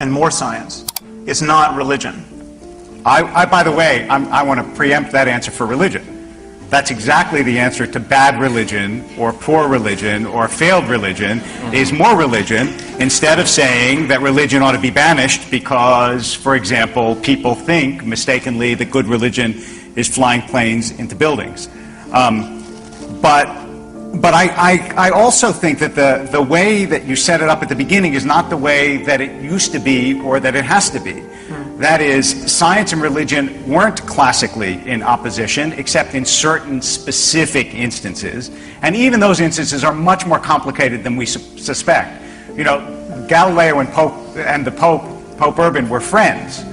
and more science. It's not religion. By the way, I want to preempt that answer for religion. That's exactly the answer to bad religion, or poor religion, or failed religion, is more religion, instead of saying that religion ought to be banished because, for example, people think mistakenly that good religion is flying planes into buildings. But I also think that the way that you set it up at the beginning is not the way that it used to be or that it has to be. That is, science and religion weren't classically in opposition, except in certain specific instances. And even those instances are much more complicated than we suspect. You know, Galileo and the Pope Urban were friends.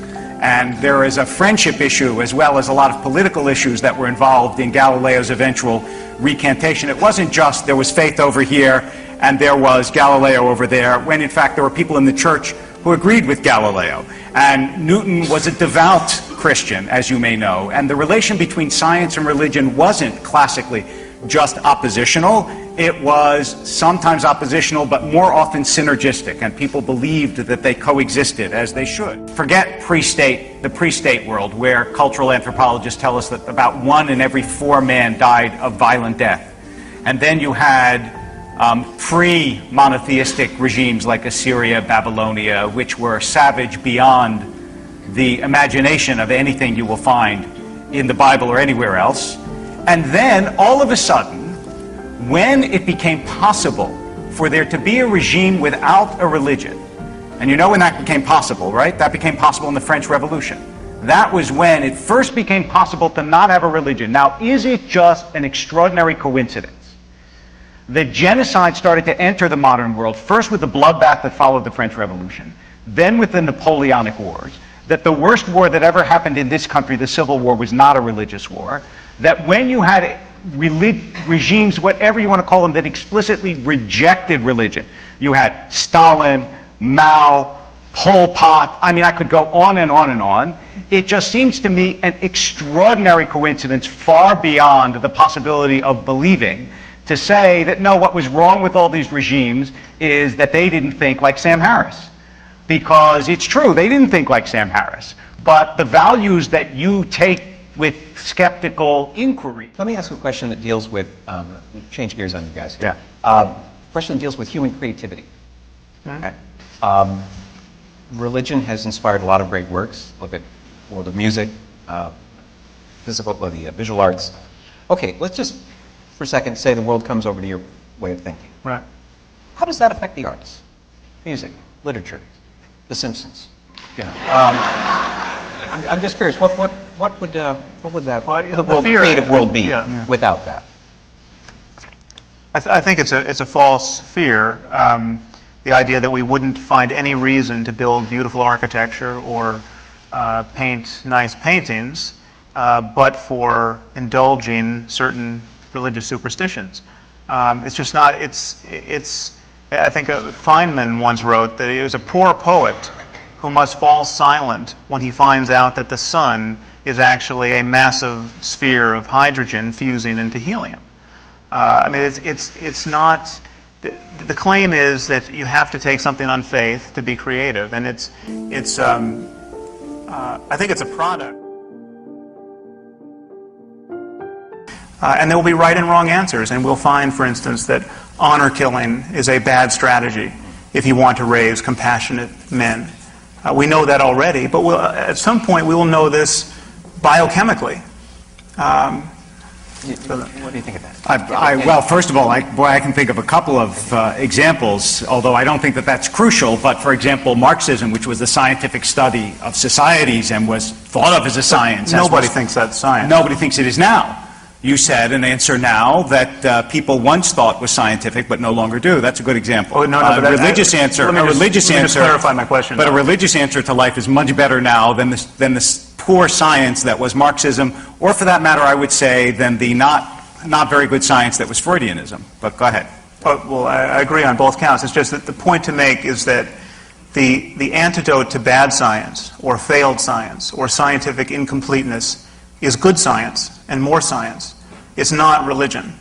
And there is a friendship issue as well as a lot of political issues that were involved in Galileo's eventual recantation. It wasn't just there was faith over here and there was Galileo over there, when in fact there were people in the church who agreed with Galileo. And Newton was a devout Christian, as you may know, and the relation between science and religion wasn't classically just oppositional. It was sometimes oppositional, but more often synergistic, and people believed that they coexisted as they should. Forget the pre-state world, where cultural anthropologists tell us that about 1 in every 4 men died of violent death. And then you had pre-monotheistic regimes like Assyria, Babylonia, which were savage beyond the imagination of anything you will find in the Bible or anywhere else. And then, all of a sudden, when it became possible for there to be a regime without a religion, and you know when that became possible, right? That became possible in the French Revolution. That was when it first became possible to not have a religion. Now, is it just an extraordinary coincidence that genocide started to enter the modern world, first with the bloodbath that followed the French Revolution, then with the Napoleonic Wars, that the worst war that ever happened in this country, the Civil War, was not a religious war, that when you had regimes, whatever you want to call them, that explicitly rejected religion, you had Stalin, Mao, Pol Pot, I mean, I could go on and on and on. It just seems to me an extraordinary coincidence, far beyond the possibility of believing, to say that no, what was wrong with all these regimes is that they didn't think like Sam Harris. Because it's true, they didn't think like Sam Harris. But the values that you take with skeptical inquiry. Let me ask a question that deals with, change gears on you guys. Yeah. Question that deals with human creativity. Mm-hmm. Okay. Religion has inspired a lot of great works. Look at world of music, the visual arts. Okay, let's just, for a second, say the world comes over to your way of thinking. Right. How does that affect the arts? Music, literature, The Simpsons. You know, I'm just curious. What would that creative world be without that? I think it's a false fear. The idea that we wouldn't find any reason to build beautiful architecture or paint nice paintings, but for indulging certain religious superstitions. It's just not. I think Feynman once wrote that he was a poor poet who must fall silent when he finds out that the sun is actually a massive sphere of hydrogen fusing into helium. I mean, it's not. The claim is that you have to take something on faith to be creative, and I think it's a product. And there will be right and wrong answers, and we'll find, for instance, that honor killing is a bad strategy if you want to raise compassionate men. We know that already, but at some point we will know this biochemically. What do you think of that? Well, first of all, I can think of a couple of examples, although I don't think that that's crucial. But for example, Marxism, which was the scientific study of societies and was thought of as a science. Nobody thinks that's science. Nobody thinks it is now. You said an answer now that people once thought was scientific but no longer do. That's a good example. Oh, no, but a religious answer. Let me just clarify my question. But a religious answer to life is much better now than this poor science that was Marxism, or for that matter, I would say, than the not very good science that was Freudianism. But go ahead. Well, I agree on both counts. It's just that the point to make is that the antidote to bad science or failed science or scientific incompleteness is good science and more science. It's not religion.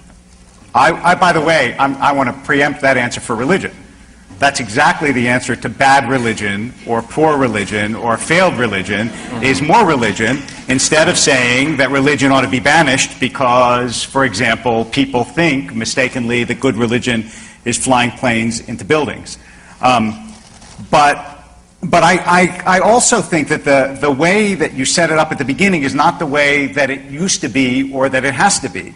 By the way, I want to preempt that answer for religion. That's exactly the answer to bad religion or poor religion or failed religion is more religion, instead of saying that religion ought to be banished because, for example, people think mistakenly that good religion is flying planes into buildings. But I also think that the way that you set it up at the beginning is not the way that it used to be or that it has to be.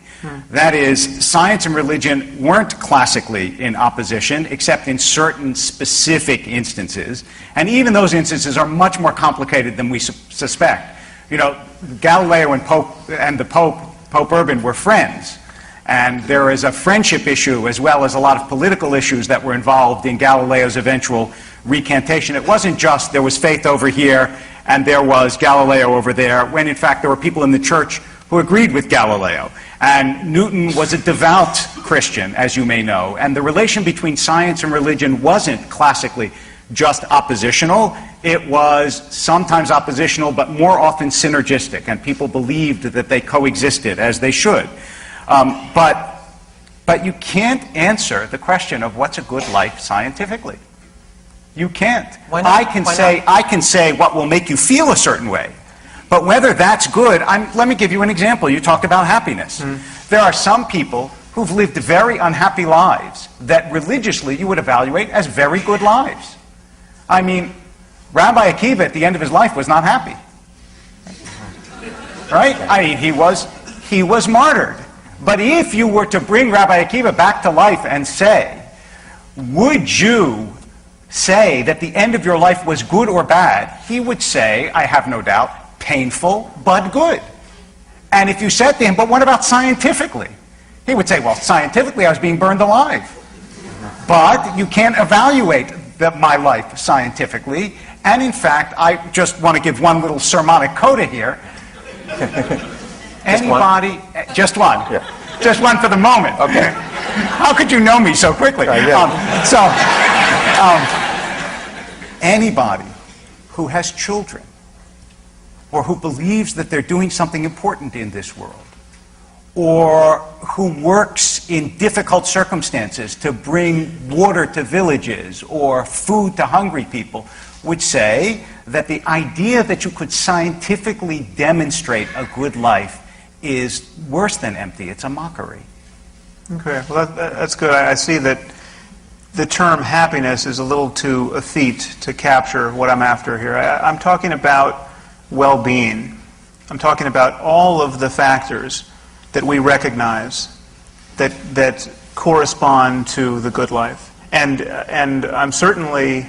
That is, science and religion weren't classically in opposition except in certain specific instances. And even those instances are much more complicated than we suspect. You know, Galileo and the Pope Urban were friends. And there is a friendship issue as well as a lot of political issues that were involved in Galileo's eventual recantation. It wasn't just there was faith over here and there was Galileo over there, when in fact there were people in the church who agreed with Galileo. And Newton was a devout Christian, as you may know. And the relation between science and religion wasn't classically just oppositional. It was sometimes oppositional, but more often synergistic. And people believed that they coexisted as they should. But you can't answer the question of what's a good life scientifically. You can't. Why not? I can say what will make you feel a certain way. But whether that's good, let me give you an example. You talked about happiness. There are some people who've lived very unhappy lives that religiously you would evaluate as very good lives. I mean, Rabbi Akiva at the end of his life was not happy. Right? I mean, he was martyred. But if you were to bring Rabbi Akiva back to life and say, would you say that the end of your life was good or bad? He would say, I have no doubt, painful but good. And if you said to him, but what about scientifically? He would say, well, scientifically I was being burned alive. But you can't evaluate my life scientifically. And in fact, I just want to give one little sermonic coda here. Anybody, just one. Yeah. Just one for the moment. Okay. How could you know me so quickly? Anybody who has children or who believes that they're doing something important in this world, or who works in difficult circumstances to bring water to villages or food to hungry people, would say that the idea that you could scientifically demonstrate a good life is worse than empty. It's a mockery. Okay, well that's good. I see that the term happiness is a little too effete to capture what I'm after here. I'm talking about well-being. I'm talking about all of the factors that we recognize that correspond to the good life. And I'm certainly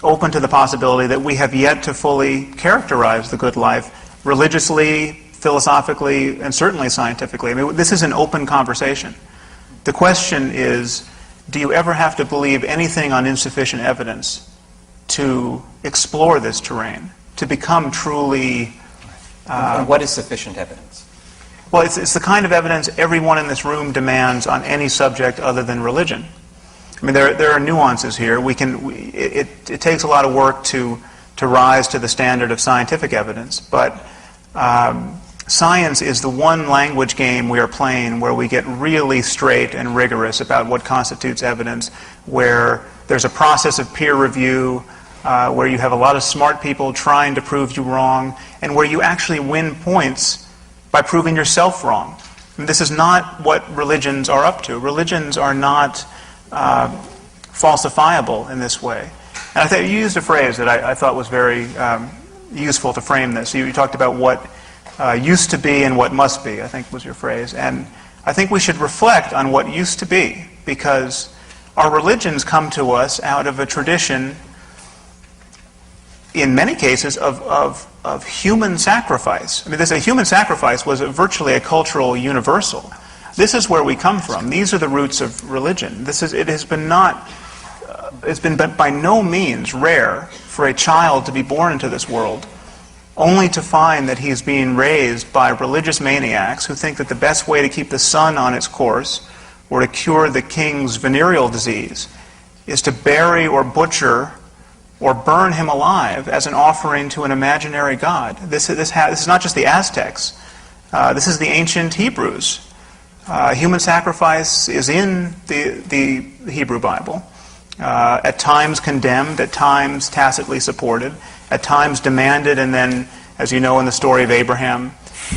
open to the possibility that we have yet to fully characterize the good life religiously, philosophically, and certainly scientifically. I mean, this is an open conversation. The question is, do you ever have to believe anything on insufficient evidence to explore this terrain, to become truly... and what is sufficient evidence? Well, it's the kind of evidence everyone in this room demands on any subject other than religion. I mean, there are nuances here. It takes a lot of work to rise to the standard of scientific evidence, but science is the one language game we are playing where we get really straight and rigorous about what constitutes evidence, where there's a process of peer review, where you have a lot of smart people trying to prove you wrong, and where you actually win points by proving yourself wrong. And this is not what religions are up to. Religions are not falsifiable in this way. And I think you used a phrase that I thought was very useful to frame this. You talked about what used to be and what must be, I think was your phrase. And I think we should reflect on what used to be, because our religions come to us out of a tradition, in many cases, of human sacrifice. I mean, human sacrifice was virtually a cultural universal. This is where we come from. These are the roots of religion. It's been by no means rare for a child to be born into this world only to find that he's being raised by religious maniacs who think that the best way to keep the sun on its course or to cure the king's venereal disease is to bury or butcher or burn him alive as an offering to an imaginary god. This is not just the Aztecs. This is the ancient Hebrews. Human sacrifice is in the Hebrew Bible, at times condemned, at times tacitly supported, at times demanded, and then, as you know in the story of Abraham,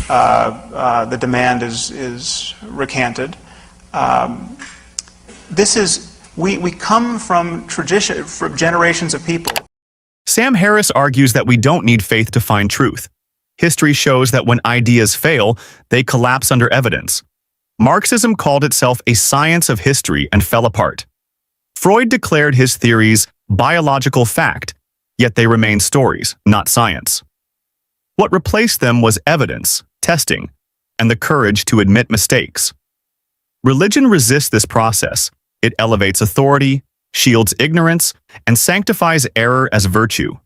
the demand is recanted. We come from tradition, from generations of people. Sam Harris argues that we don't need faith to find truth. History shows that when ideas fail, they collapse under evidence. Marxism called itself a science of history and fell apart. Freud declared his theories biological fact, yet they remain stories, not science. What replaced them was evidence, testing, and the courage to admit mistakes. Religion resists this process. It elevates authority, shields ignorance, and sanctifies error as virtue.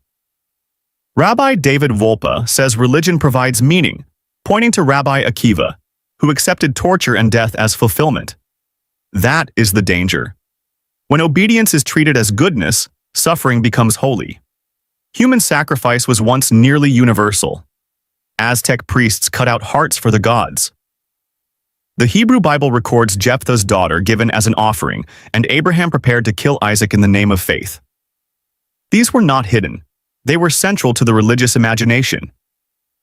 Rabbi David Wolpe says religion provides meaning, pointing to Rabbi Akiva, who accepted torture and death as fulfillment. That is the danger. When obedience is treated as goodness, suffering becomes holy. Human sacrifice was once nearly universal. Aztec priests cut out hearts for the gods. The Hebrew Bible records Jephthah's daughter given as an offering, and Abraham prepared to kill Isaac in the name of faith. These were not hidden. They were central to the religious imagination.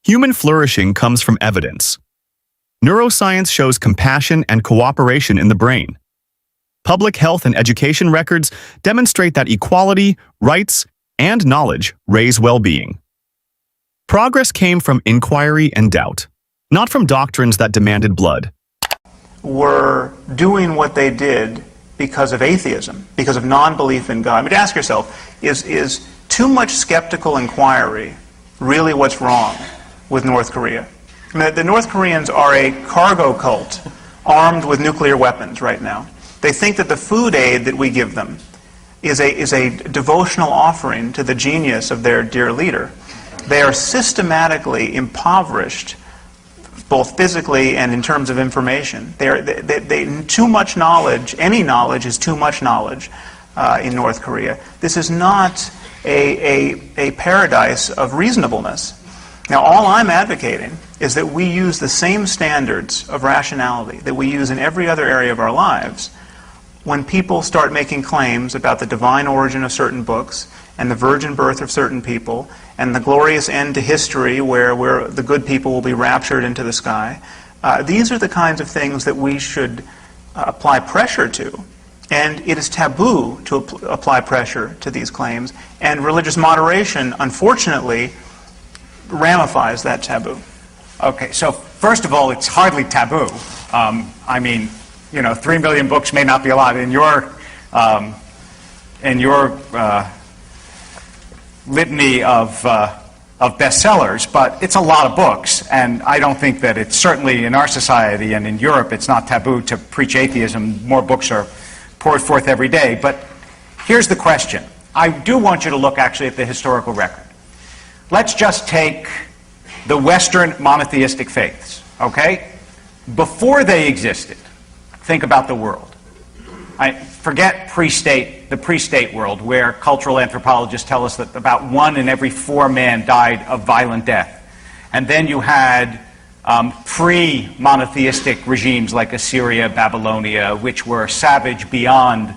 Human flourishing comes from evidence. Neuroscience shows compassion and cooperation in the brain. Public health and education records demonstrate that equality, rights, and knowledge raise well-being. Progress came from inquiry and doubt, not from doctrines that demanded blood. Were doing what they did because of atheism, because of non-belief in God. I mean, ask yourself, is too much skeptical inquiry really what's wrong with North Korea? I mean, the North Koreans are a cargo cult armed with nuclear weapons right now. They think that the food aid that we give them is a devotional offering to the genius of their dear leader. They are systematically impoverished, both physically and in terms of information. Too much knowledge, any knowledge is too much knowledge in North Korea. This is not a paradise of reasonableness. Now, all I'm advocating is that we use the same standards of rationality that we use in every other area of our lives when people start making claims about the divine origin of certain books and the virgin birth of certain people and the glorious end to history where the good people will be raptured into the sky. These are the kinds of things that we should apply pressure to. And it is taboo to apply pressure to these claims, and religious moderation, unfortunately, ramifies that taboo. Okay, so first of all, it's hardly taboo. I mean, 3 million books may not be a lot in your litany of bestsellers, but it's a lot of books, and I don't think that it's certainly in our society and in Europe it's not taboo to preach atheism. More books are poured forth every day. But here's the question. I do want you to look actually at the historical record. Let's just take the Western monotheistic faiths, okay? Before they existed, think about the world. Forget the pre-state world, where cultural anthropologists tell us that about 1 in every 4 men died of violent death. And then you had pre-monotheistic regimes like Assyria, Babylonia, which were savage beyond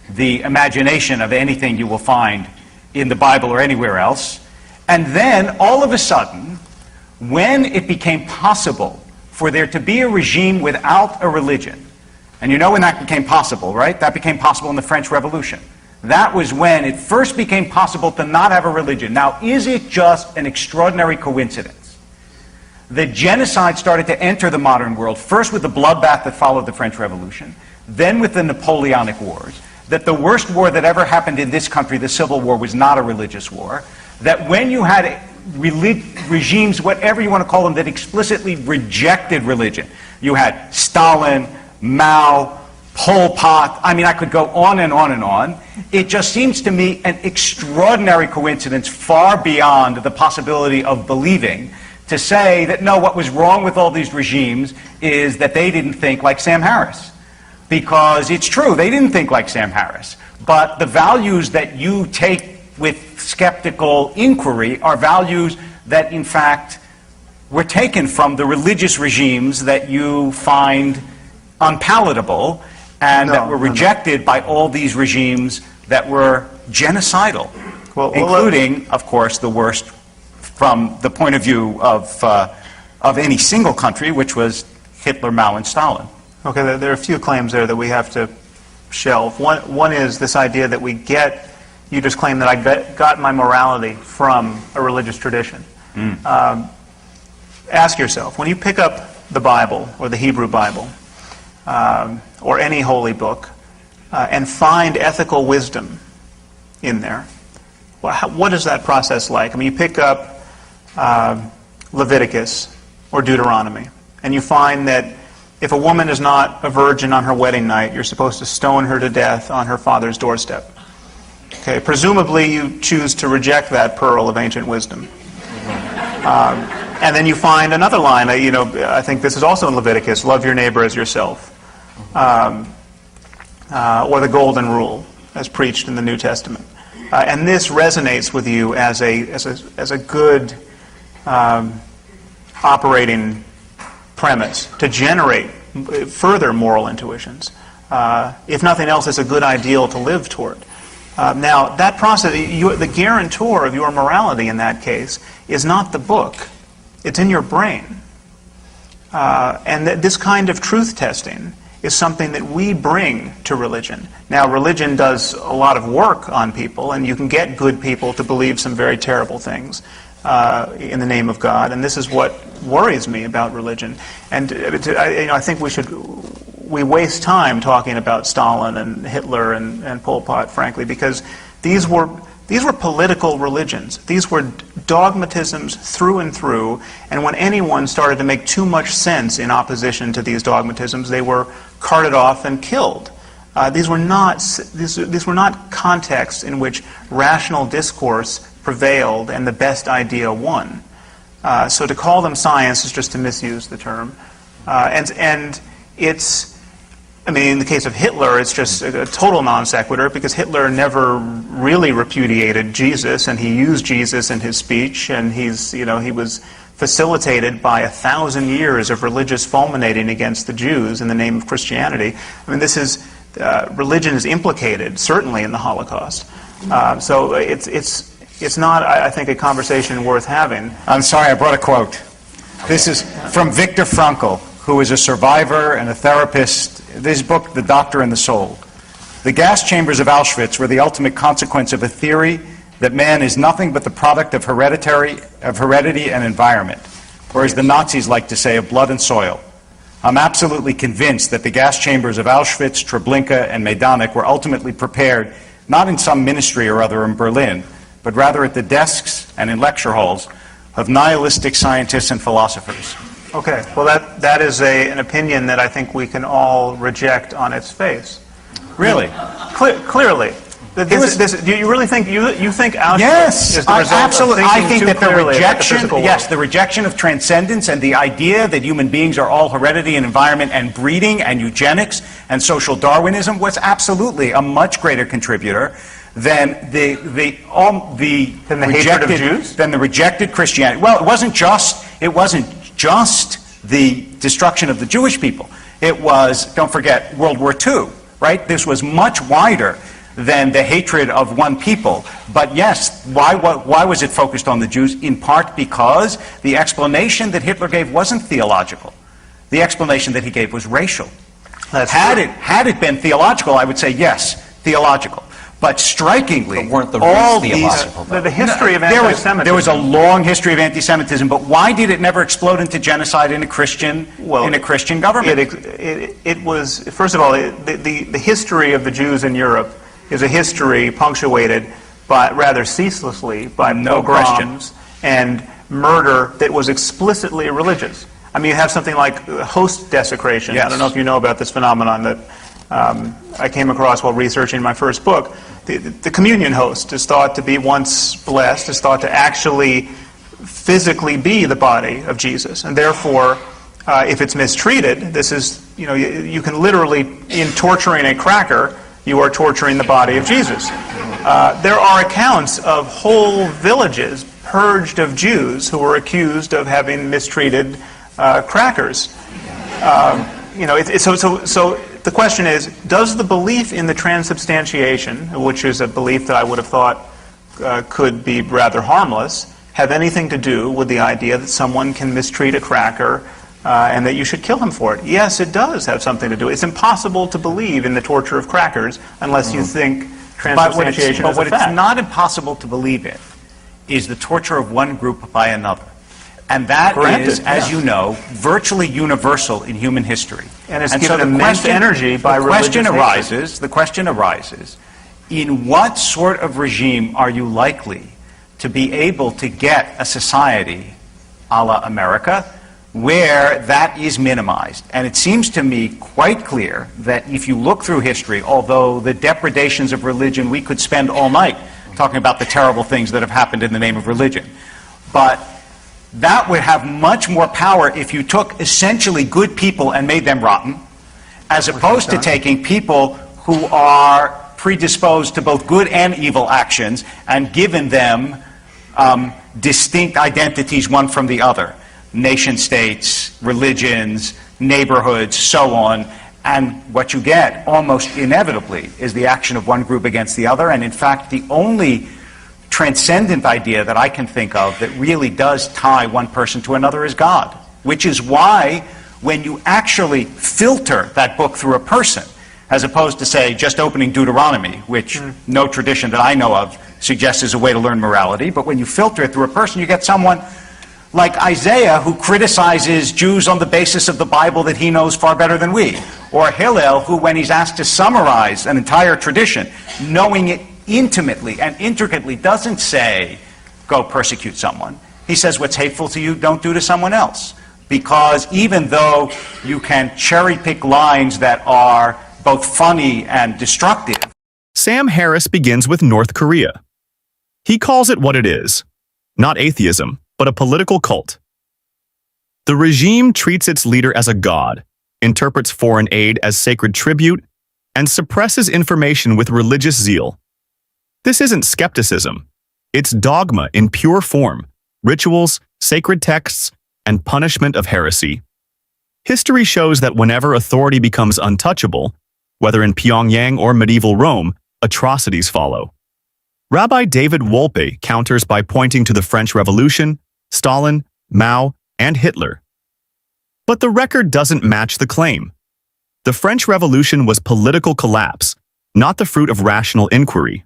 the imagination of anything you will find in the Bible or anywhere else. And then, all of a sudden, when it became possible for there to be a regime without a religion, and you know when that became possible, right? That became possible in the French Revolution. That was when it first became possible to not have a religion. Now, is it just an extraordinary coincidence that genocide started to enter the modern world, first with the bloodbath that followed the French Revolution, then with the Napoleonic Wars, that the worst war that ever happened in this country, the Civil War, was not a religious war, that when you had regimes, whatever you want to call them, that explicitly rejected religion, you had Stalin, Mao, Pol Pot, I mean, I could go on and on and on. It just seems to me an extraordinary coincidence, far beyond the possibility of believing, to say that no, what was wrong with all these regimes is that they didn't think like Sam Harris. Because it's true, they didn't think like Sam Harris. But the values that you take with skeptical inquiry are values that, in fact, were taken from the religious regimes that you find unpalatable and No, that were rejected by all these regimes that were genocidal, including, of course, the worst from the point of view of any single country, which was Hitler, Mao, and Stalin. Okay, there are a few claims there that we have to shelve. One is this idea that you just claim that I got my morality from a religious tradition. Ask yourself, when you pick up the Bible or the Hebrew Bible or any holy book and find ethical wisdom in there, what is that process like? I mean, you pick up Leviticus or Deuteronomy, and you find that if a woman is not a virgin on her wedding night, you're supposed to stone her to death on her father's doorstep. Okay, presumably you choose to reject that pearl of ancient wisdom. And then you find another line, I think this is also in Leviticus, love your neighbor as yourself. Or the golden rule, as preached in the New Testament. And this resonates with you as a good operating premise to generate further moral intuitions. If nothing else, it's a good ideal to live toward. Now, that process, the guarantor of your morality in that case is not the book. It's in your brain. And this kind of truth testing is something that we bring to religion. Now, religion does a lot of work on people, and you can get good people to believe some very terrible things in the name of God, and this is what worries me about religion. And I think we waste time talking about Stalin and Hitler and Pol Pot, frankly, because these were political religions. These were dogmatisms through and through, and when anyone started to make too much sense in opposition to these dogmatisms, they were carted off and killed. These were not contexts in which rational discourse prevailed and the best idea won. So to call them science is just to misuse the term. And it's, I mean, in the case of Hitler, it's just a total non sequitur, because Hitler never really repudiated Jesus, and he used Jesus in his speech, and he was facilitated by 1,000 years of religious fulminating against the Jews in the name of Christianity. I mean, religion is implicated, certainly, in the Holocaust. So it's not, I think, a conversation worth having. I'm sorry, I brought a quote. This is from Viktor Frankl, who is a survivor and a therapist. This book, The Doctor and the Soul. The gas chambers of Auschwitz were the ultimate consequence of a theory that man is nothing but the product of heredity and environment, or as the Nazis like to say, of blood and soil. I'm absolutely convinced that the gas chambers of Auschwitz, Treblinka, and Majdanek were ultimately prepared not in some ministry or other in Berlin, but rather at the desks and in lecture halls of nihilistic scientists and philosophers. Okay, well that is an opinion that I think we can all reject on its face. Really? Clearly. Do you really think you think Auschwitz is the result absolutely. of I think that the rejection, the rejection of transcendence and the idea that human beings are all heredity and environment and breeding and eugenics and social Darwinism was absolutely a much greater contributor than the hatred of Jews? Than the rejected Christianity. Well, it wasn't just the destruction of the Jewish people. It was, don't forget, World War II, right? This was much wider than the hatred of one people. But yes, why was it focused on the Jews? In part because the explanation that Hitler gave wasn't theological. The explanation that he gave was racial. Had it been theological, I would say yes, theological. But strikingly, but weren't the all theological, these the history of anti-Semitism. There was a long history of anti-Semitism, but why did it never explode into genocide in a Christian government? It was, first of all, the history of the Jews in Europe is a history punctuated by rather ceaselessly by pogroms and murder that was explicitly religious. I mean, you have something like host desecration. Yes. I don't know if you know about this phenomenon that I came across while researching my first book. The communion host is thought to be, once blessed, is thought to actually physically be the body of Jesus. And therefore, if it's mistreated, this is, you can literally, in torturing a cracker, you are torturing the body of Jesus. There are accounts of whole villages purged of Jews who were accused of having mistreated crackers. so the question is, does the belief in the transubstantiation, which is a belief that I would have thought could be rather harmless, have anything to do with the idea that someone can mistreat a cracker and that you should kill him for it? Yes, it does have something to do. It's impossible to believe in the torture of crackers unless you think transubstantiation is a fact. But what it's not impossible to believe in is the torture of one group by another. And that is, as you know, virtually universal in human history. And it's given immense energy by religious hatred. The question arises, in what sort of regime are you likely to be able to get a society a la America where that is minimized? And it seems to me quite clear that if you look through history, although the depredations of religion, we could spend all night talking about the terrible things that have happened in the name of religion. But that would have much more power if you took essentially good people and made them rotten, as opposed to taking people who are predisposed to both good and evil actions and given them distinct identities one from the other. Nation states, religions, neighborhoods, so on. And what you get almost inevitably is the action of one group against the other. And in fact, the only transcendent idea that I can think of that really does tie one person to another is God, which is why when you actually filter that book through a person, as opposed to, say, just opening Deuteronomy, which no tradition that I know of suggests is a way to learn morality, but when you filter it through a person, you get someone like Isaiah, who criticizes Jews on the basis of the Bible that he knows far better than we, or Hillel, who, when he's asked to summarize an entire tradition, knowing it intimately and intricately, doesn't say, go persecute someone. He says, what's hateful to you, don't do to someone else. Because even though you can cherry-pick lines that are both funny and destructive. Sam Harris begins with North Korea. He calls it what it is, not atheism, but a political cult. The regime treats its leader as a god, interprets foreign aid as sacred tribute, and suppresses information with religious zeal. This isn't skepticism. It's dogma in pure form, rituals, sacred texts, and punishment of heresy. History shows that whenever authority becomes untouchable, whether in Pyongyang or medieval Rome, atrocities follow. Rabbi David Wolpe counters by pointing to the French Revolution, Stalin, Mao, and Hitler. But the record doesn't match the claim. The French Revolution was political collapse, not the fruit of rational inquiry.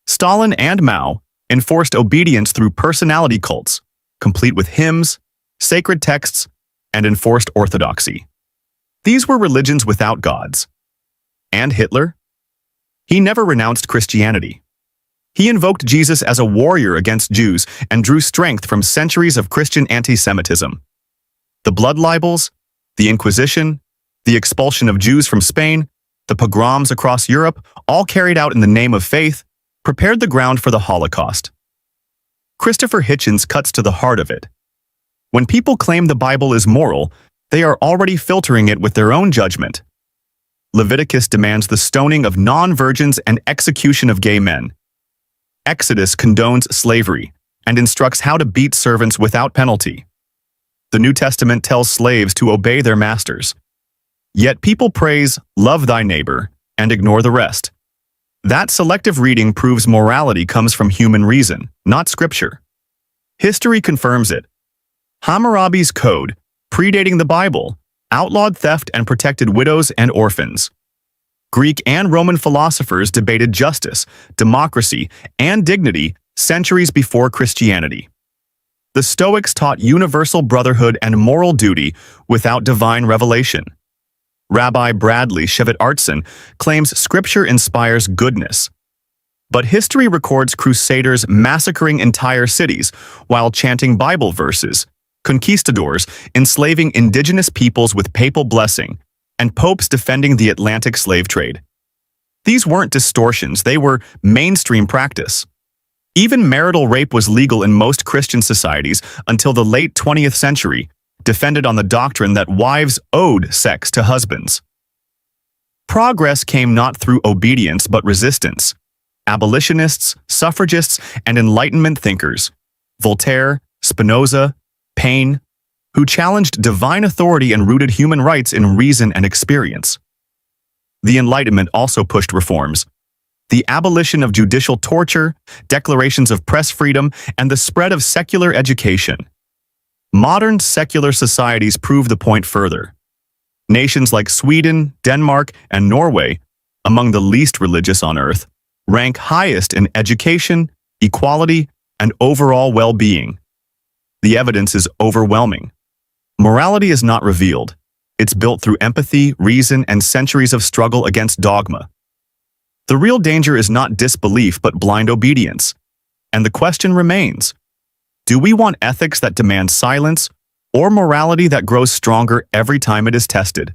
Stalin and Mao enforced obedience through personality cults, complete with hymns, sacred texts, and enforced orthodoxy. These were religions without gods. And Hitler? He never renounced Christianity. He invoked Jesus as a warrior against Jews and drew strength from centuries of Christian anti-Semitism. The blood libels, the Inquisition, the expulsion of Jews from Spain, the pogroms across Europe, all carried out in the name of faith, prepared the ground for the Holocaust. Christopher Hitchens cuts to the heart of it. When people claim the Bible is moral, they are already filtering it with their own judgment. Leviticus demands the stoning of non-virgins and execution of gay men. Exodus condones slavery and instructs how to beat servants without penalty. The New Testament tells slaves to obey their masters. Yet people praise, love thy neighbor, and ignore the rest. That selective reading proves morality comes from human reason, not scripture. History confirms it. Hammurabi's code, predating the Bible, outlawed theft and protected widows and orphans. Greek and Roman philosophers debated justice, democracy, and dignity centuries before Christianity. The Stoics taught universal brotherhood and moral duty without divine revelation. Rabbi Bradley Shevit-Artson claims Scripture inspires goodness. But history records crusaders massacring entire cities while chanting Bible verses, conquistadors enslaving indigenous peoples with papal blessing, and popes defending the Atlantic slave trade. These weren't distortions, they were mainstream practice. Even marital rape was legal in most Christian societies until the late 20th century, defended on the doctrine that wives owed sex to husbands. Progress came not through obedience but resistance. Abolitionists, suffragists, and Enlightenment thinkers, Voltaire, Spinoza, Paine, who challenged divine authority and rooted human rights in reason and experience. The Enlightenment also pushed reforms: the abolition of judicial torture, declarations of press freedom, and the spread of secular education. Modern secular societies prove the point further. Nations like Sweden, Denmark, and Norway, among the least religious on earth, rank highest in education, equality, and overall well-being. The evidence is overwhelming. Morality is not revealed. It's built through empathy, reason, and centuries of struggle against dogma. The real danger is not disbelief but blind obedience. And the question remains: do we want ethics that demand silence, or morality that grows stronger every time it is tested?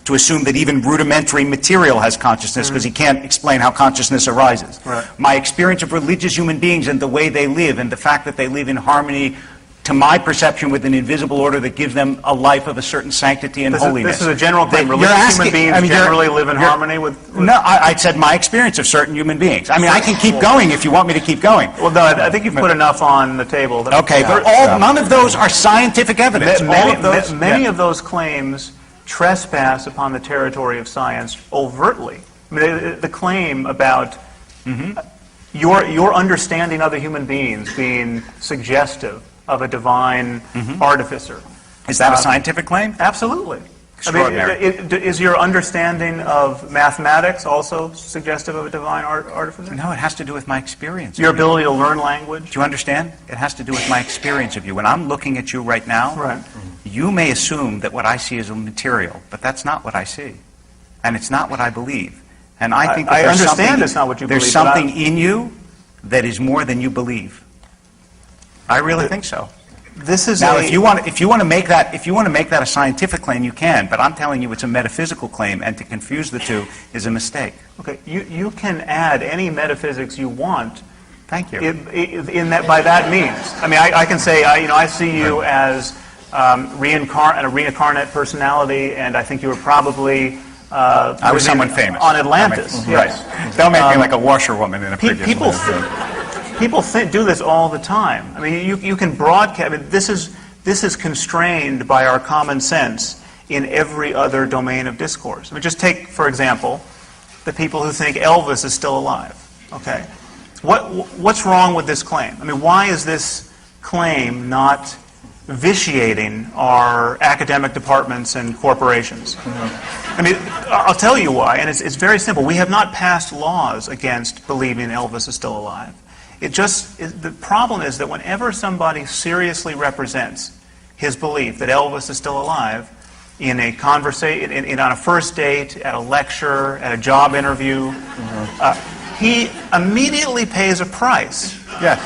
To assume that even rudimentary material has consciousness because he can't explain how consciousness arises. Right. My experience of religious human beings and the way they live and the fact that they live in harmony, to my perception, with an invisible order that gives them a life of a certain sanctity and holiness. This is a general claim. You're Religious asking- human beings generally live in harmony with... No, I said my experience of certain human beings. I mean, I can keep going if you want me to keep going. Well, no, I think you've put enough on the table. Okay, but none of those are scientific evidence. Many of those claims trespass upon the territory of science overtly. I mean, the claim about your understanding other human beings being suggestive of a divine artificer. Is that a scientific claim? Absolutely. Extraordinary. I mean, is your understanding of mathematics also suggestive of a divine artificer? No, it has to do with my experience. Your ability to learn language? Do you understand? It has to do with my experience of you. When I'm looking at you right now, Right. you may assume that what I see is a material, but that's not what I see. And it's not what I believe. And I think that I there's understand something, it's not what you there's believe, but something in you that is more than you believe. I really think so. This is Now, if you want to make that a scientific claim, you can. But I'm telling you, it's a metaphysical claim, and to confuse the two is a mistake. Okay, you can add any metaphysics you want. Thank you. In that, by that means. I mean, I can say, I see you as a reincarnate personality, and I think you were probably I was someone famous on Atlantis. Yes. Right. Don't make me like a washerwoman in a previous People life. people do this all the time. I mean, you can broadcast. I mean, this is constrained by our common sense in every other domain of discourse. I mean, just take, for example, the people who think Elvis is still alive. Okay, what's wrong with this claim? I mean, why is this claim not vitiating our academic departments and corporations? I mean, I'll tell you why, and it's very simple. We have not passed laws against believing Elvis is still alive. The problem is that whenever somebody seriously represents his belief that Elvis is still alive in a conversation, on a first date, at a lecture, at a job interview, he immediately pays a price. Yes.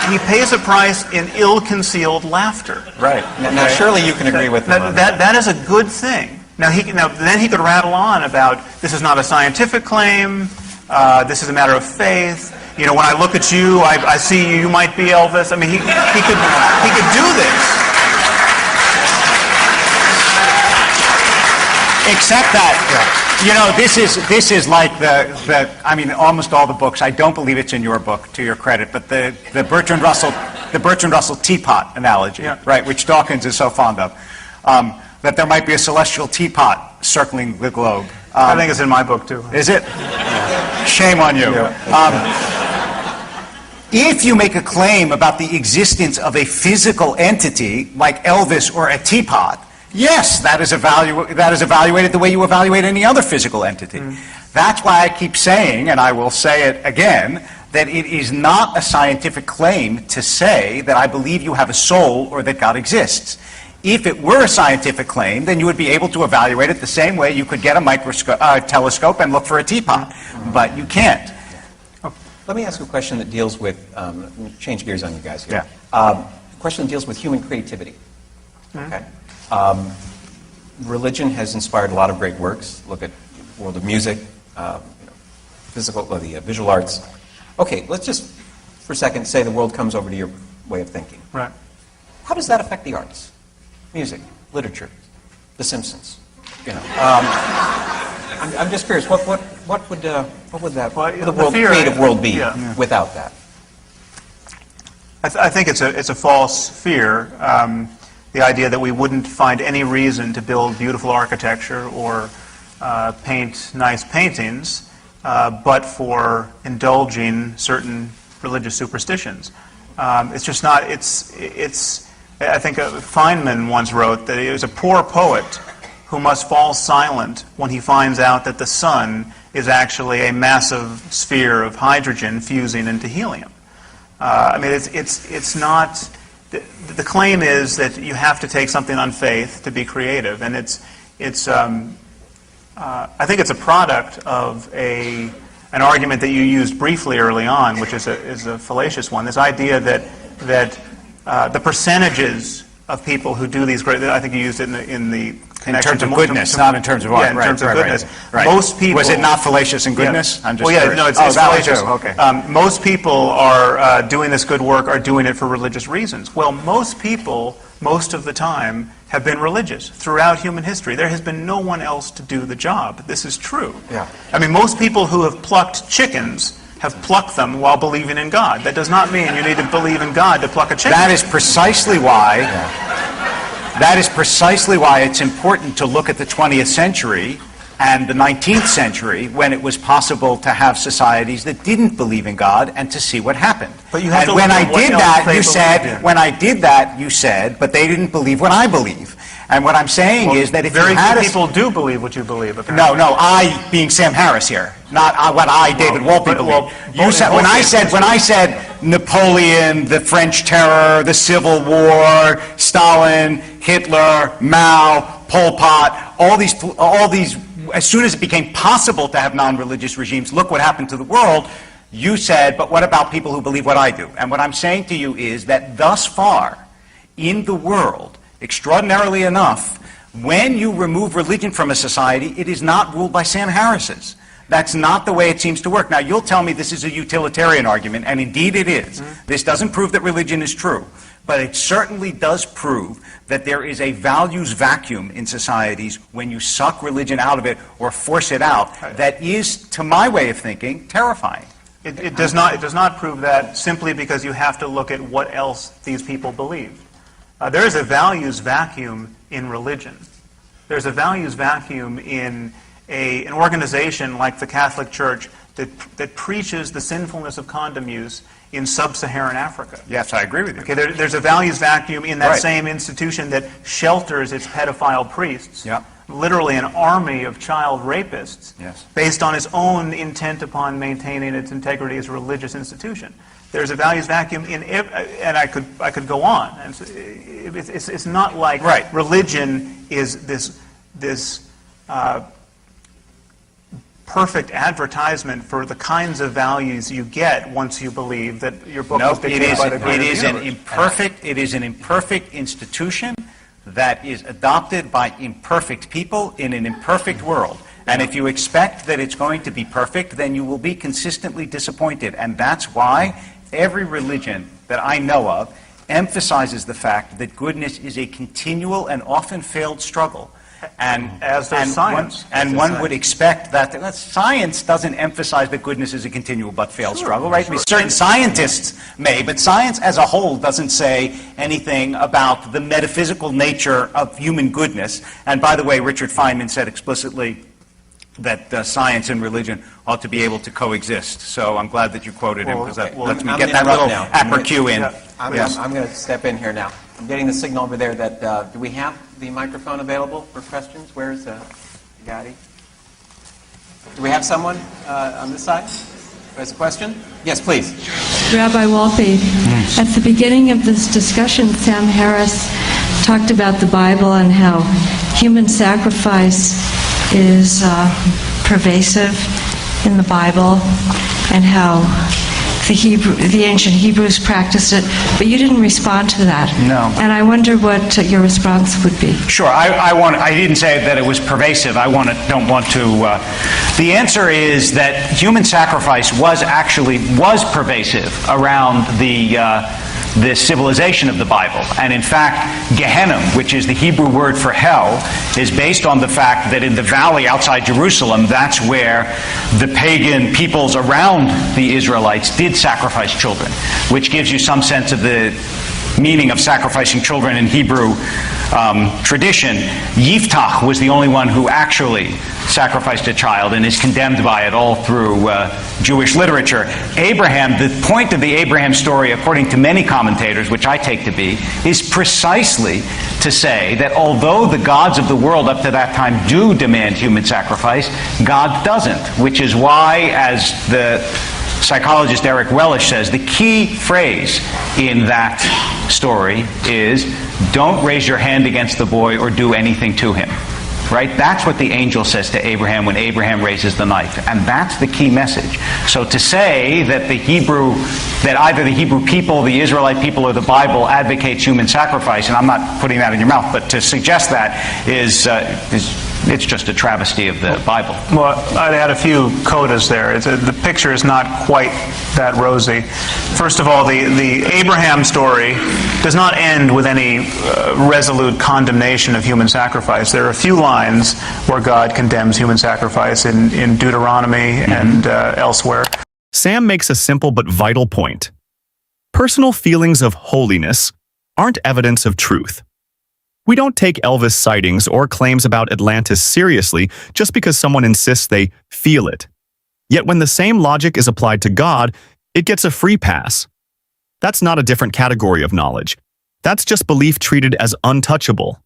He pays a price in ill-concealed laughter. Right. Now, surely you can agree with him on that. That is a good thing. Now, then he could rattle on about this is not a scientific claim. This is a matter of faith. You know, when I look at you, I see you might be Elvis. I mean, he could do this. Except that, you know, this is like I mean, almost all the books. I don't believe it's in your book, to your credit, but the Bertrand Russell teapot analogy, right, which Dawkins is so fond of, that there might be a celestial teapot circling the globe. I think it's in my book too. Is it? Shame on you. If you make a claim about the existence of a physical entity like Elvis or a teapot, yes, that is evaluated the way you evaluate any other physical entity. That's why I keep saying, and I will say it again, that it is not a scientific claim to say that I believe you have a soul or that God exists. If it were a scientific claim, then you would be able to evaluate it the same way you could get a telescope and look for a teapot. But you can't. Let me ask you a question that deals with, change gears on you guys here. Yeah. A question that deals with human creativity. Okay. Religion has inspired a lot of great works. Look at the world of music, the visual arts. Okay, let's just, for a second, say the world comes over to your way of thinking. Right. How does that affect the arts? Music, literature, The Simpsons. You know, I'm just curious. What would the creative world be without that? I think it's a false fear. The idea that we wouldn't find any reason to build beautiful architecture or paint nice paintings, but for indulging certain religious superstitions. It's just not. I think Feynman once wrote that it was a poor poet who must fall silent when he finds out that the sun is actually a massive sphere of hydrogen fusing into helium. I mean, it's not. The claim is that you have to take something on faith to be creative, and I think it's a product of an argument that you used briefly early on, which is a fallacious one. This idea that the percentages of people who do these great, I think you used it in the connection in terms of goodness, not in terms of art. Yeah, in terms of goodness. Right. Most people. Was it not fallacious in goodness? Yeah. I'm just well, yeah, curious. no, it's that fallacious. too. Okay. Most people are doing this good work are doing it for religious reasons. Well, most people, most of the time, have been religious throughout human history. There has been no one else to do the job. This is true. Yeah. I mean, most people who have plucked chickens have plucked them while believing in God. That does not mean you need to believe in God to pluck a chicken. That is precisely why. That is precisely why it's important to look at the 20th century and the 19th century, when it was possible to have societies that didn't believe in God, and to see what happened. But you have to when look I at what did else that, they you said. believed in. When I did that, you said, but they didn't believe what I believe. And what I'm saying is that if very you had few people do believe what you believe. Apparently. no, I being Sam Harris here, not what I, David Wolpe, believe. You said when I said Napoleon, the French Terror, the Civil War, Stalin, Hitler, Mao, Pol Pot, all these. As soon as it became possible to have non-religious regimes, look what happened to the world. You said, but what about people who believe what I do? And what I'm saying to you is that thus far in the world, extraordinarily enough, when you remove religion from a society, it is not ruled by Sam Harris's. That's not the way it seems to work. Now, you'll tell me this is a utilitarian argument, and indeed it is. This doesn't prove that religion is true, but it certainly does prove that there is a values vacuum in societies when you suck religion out of it or force it out that is, to my way of thinking, terrifying. It does not prove that simply because you have to look at what else these people believe. There is a values vacuum in religion. There's a values vacuum in an organization like the Catholic Church that preaches the sinfulness of condom use in sub-Saharan Africa. Yes, I agree with you. Okay, there's a values vacuum in that same institution that shelters its pedophile priests. Yep. Literally an army of child rapists, Yes. based on its own intent upon maintaining its integrity as a religious institution. There's a values vacuum in, and I could go on. And it's not like religion is this perfect advertisement for the kinds of values you get once you believe that your book was dictated by the greater universe. It is an imperfect institution that is adopted by imperfect people in an imperfect world. And if you expect that it's going to be perfect, then you will be consistently disappointed. And that's why every religion that I know of emphasizes the fact that goodness is a continual and often failed struggle. And as does science. One would expect that science doesn't emphasize that goodness is a continual but failed struggle, right? I mean, certain scientists may, but science as a whole doesn't say anything about the metaphysical nature of human goodness. And by the way, Richard Feynman said explicitly that science and religion ought to be able to coexist. So I'm glad that you quoted him, because that lets me get that little appercue in. I'm going to step in here now. I'm getting the signal over there that, do we have the microphone available for questions? Where's Gadi? Do we have someone on this side who has a question? Yes, please. Rabbi Wolpe, at the beginning of this discussion, Sam Harris talked about the Bible and how human sacrifice is pervasive in the Bible, and how the ancient Hebrews practiced it, but you didn't respond to that. No. And I wonder what your response would be. Sure. I didn't say that it was pervasive. Don't want to. The answer is that human sacrifice was pervasive around the the civilization of the Bible. And in fact, Gehenna, which is the Hebrew word for hell, is based on the fact that in the valley outside Jerusalem, that's where the pagan peoples around the Israelites did sacrifice children, which gives you some sense of the meaning of sacrificing children in Hebrew tradition. Yiftach was the only one who actually sacrificed a child and is condemned by it all through Jewish literature. Abraham, the point of the Abraham story, according to many commentators, which I take to be, is precisely to say that although the gods of the world up to that time do demand human sacrifice, God doesn't, which is why, as the psychologist Eric Wellish says, the key phrase in that story is, don't raise your hand against the boy or do anything to him. Right? That's what the angel says to Abraham when Abraham raises the knife. And that's the key message. So to say that either the Hebrew people, the Israelite people, or the Bible advocates human sacrifice, and I'm not putting that in your mouth, but to suggest that is it's just a travesty of the Bible. Well, I'd add a few codas there. The picture is not quite that rosy. First of all, the Abraham story does not end with any resolute condemnation of human sacrifice. There are a few lines where God condemns human sacrifice in Deuteronomy and elsewhere. Sam makes a simple but vital point. Personal feelings of holiness aren't evidence of truth. We don't take Elvis sightings or claims about Atlantis seriously just because someone insists they feel it. Yet when the same logic is applied to God, it gets a free pass. That's not a different category of knowledge. That's just belief treated as untouchable.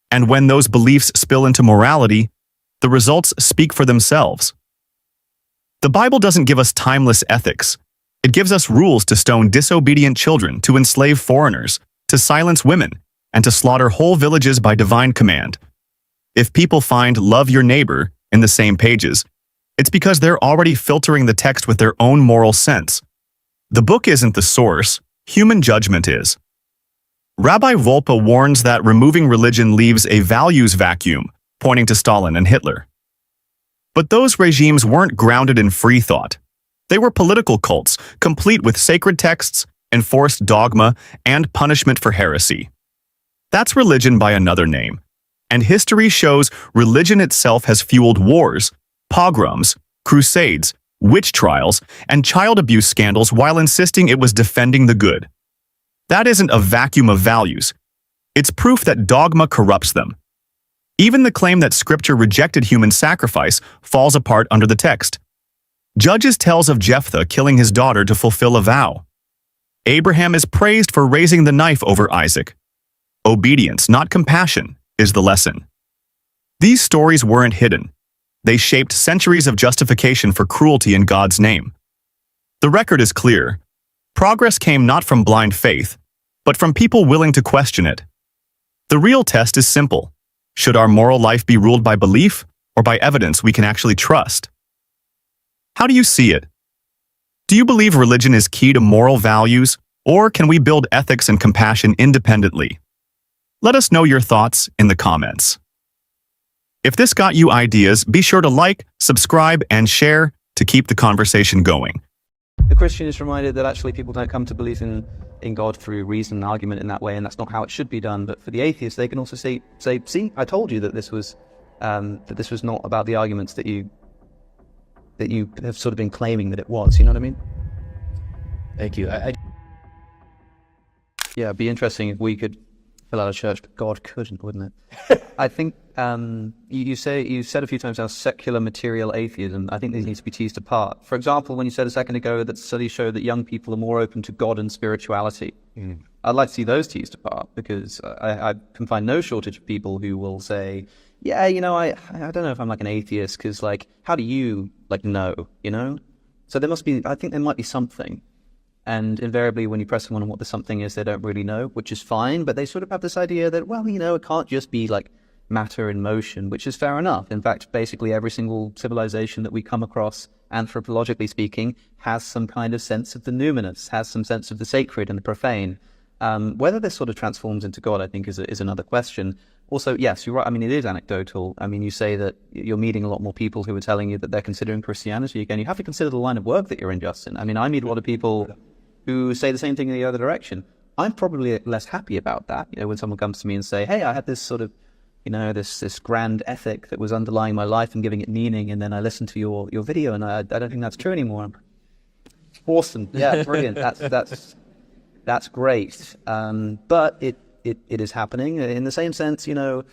And when those beliefs spill into morality, the results speak for themselves. The Bible doesn't give us timeless ethics. It gives us rules to stone disobedient children, to enslave foreigners, to silence women, and to slaughter whole villages by divine command. If people find love your neighbor in the same pages, it's because they're already filtering the text with their own moral sense. The book isn't the source, human judgment is. Rabbi Volpa warns that removing religion leaves a values vacuum, pointing to Stalin and Hitler. But those regimes weren't grounded in free thought. They were political cults, complete with sacred texts, enforced dogma, and punishment for heresy. That's religion by another name. And history shows religion itself has fueled wars, pogroms, crusades, witch trials, and child abuse scandals while insisting it was defending the good. That isn't a vacuum of values. It's proof that dogma corrupts them. Even the claim that Scripture rejected human sacrifice falls apart under the text. Judges tells of Jephthah killing his daughter to fulfill a vow. Abraham is praised for raising the knife over Isaac. Obedience, not compassion, is the lesson. These stories weren't hidden. They shaped centuries of justification for cruelty in God's name. The record is clear. Progress came not from blind faith, but from people willing to question it. The real test is simple. Should our moral life be ruled by belief or by evidence we can actually trust? How do you see it? Do you believe religion is key to moral values, or can we build ethics and compassion independently? Let us know your thoughts in the comments. If this got you ideas, be sure to like, subscribe, and share to keep the conversation going. The Christian is reminded that actually people don't come to believe in God through reason and argument in that way, and that's not how it should be done. But for the atheist, they can also say, see, I told you that this was not about the arguments that you have sort of been claiming that it was. You know what I mean? Thank you. Yeah, it'd be interesting if we could fill out a church, but God couldn't, wouldn't it? I think you said a few times how secular material atheism, I think these need to be teased apart. For example, when you said a second ago that studies show that young people are more open to God and spirituality, I'd like to see those teased apart, because I can find no shortage of people who will say, yeah, I don't know if I'm like an atheist, because how do you know, So I think there might be something. And invariably, when you press someone on what the something is, they don't really know, which is fine. But they sort of have this idea that, well, it can't just be like matter in motion, which is fair enough. In fact, basically every single civilization that we come across, anthropologically speaking, has some kind of sense of the numinous, has some sense of the sacred and the profane. Whether this sort of transforms into God, I think, is another question. Also, yes, you're right. I mean, it is anecdotal. I mean, you say that you're meeting a lot more people who are telling you that they're considering Christianity again. You have to consider the line of work that you're in, Justin. I mean, I meet a lot of people who say the same thing in the other direction. I'm probably less happy about that. You know, when someone comes to me and say, hey, I had this sort of, you know, this grand ethic that was underlying my life and giving it meaning, and then I listened to your video and I don't think that's true anymore. Awesome. Yeah, brilliant. That's great. But it is happening in the same sense, you know,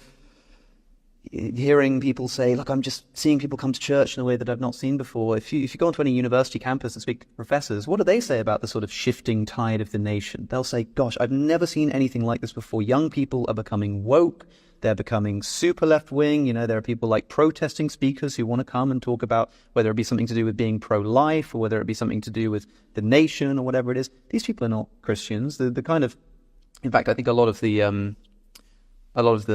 hearing people say, look, I'm just seeing people come to church in a way that I've not seen before. If you go onto any university campus and speak to professors, what do they say about the sort of shifting tide of the nation? They'll say, gosh, I've never seen anything like this before. Young people are becoming woke. They're becoming super left-wing. You know, there are people like protesting speakers who want to come and talk about whether it be something to do with being pro-life or whether it be something to do with the nation or whatever it is. These people are not Christians. The kind of, in fact, I think a lot of the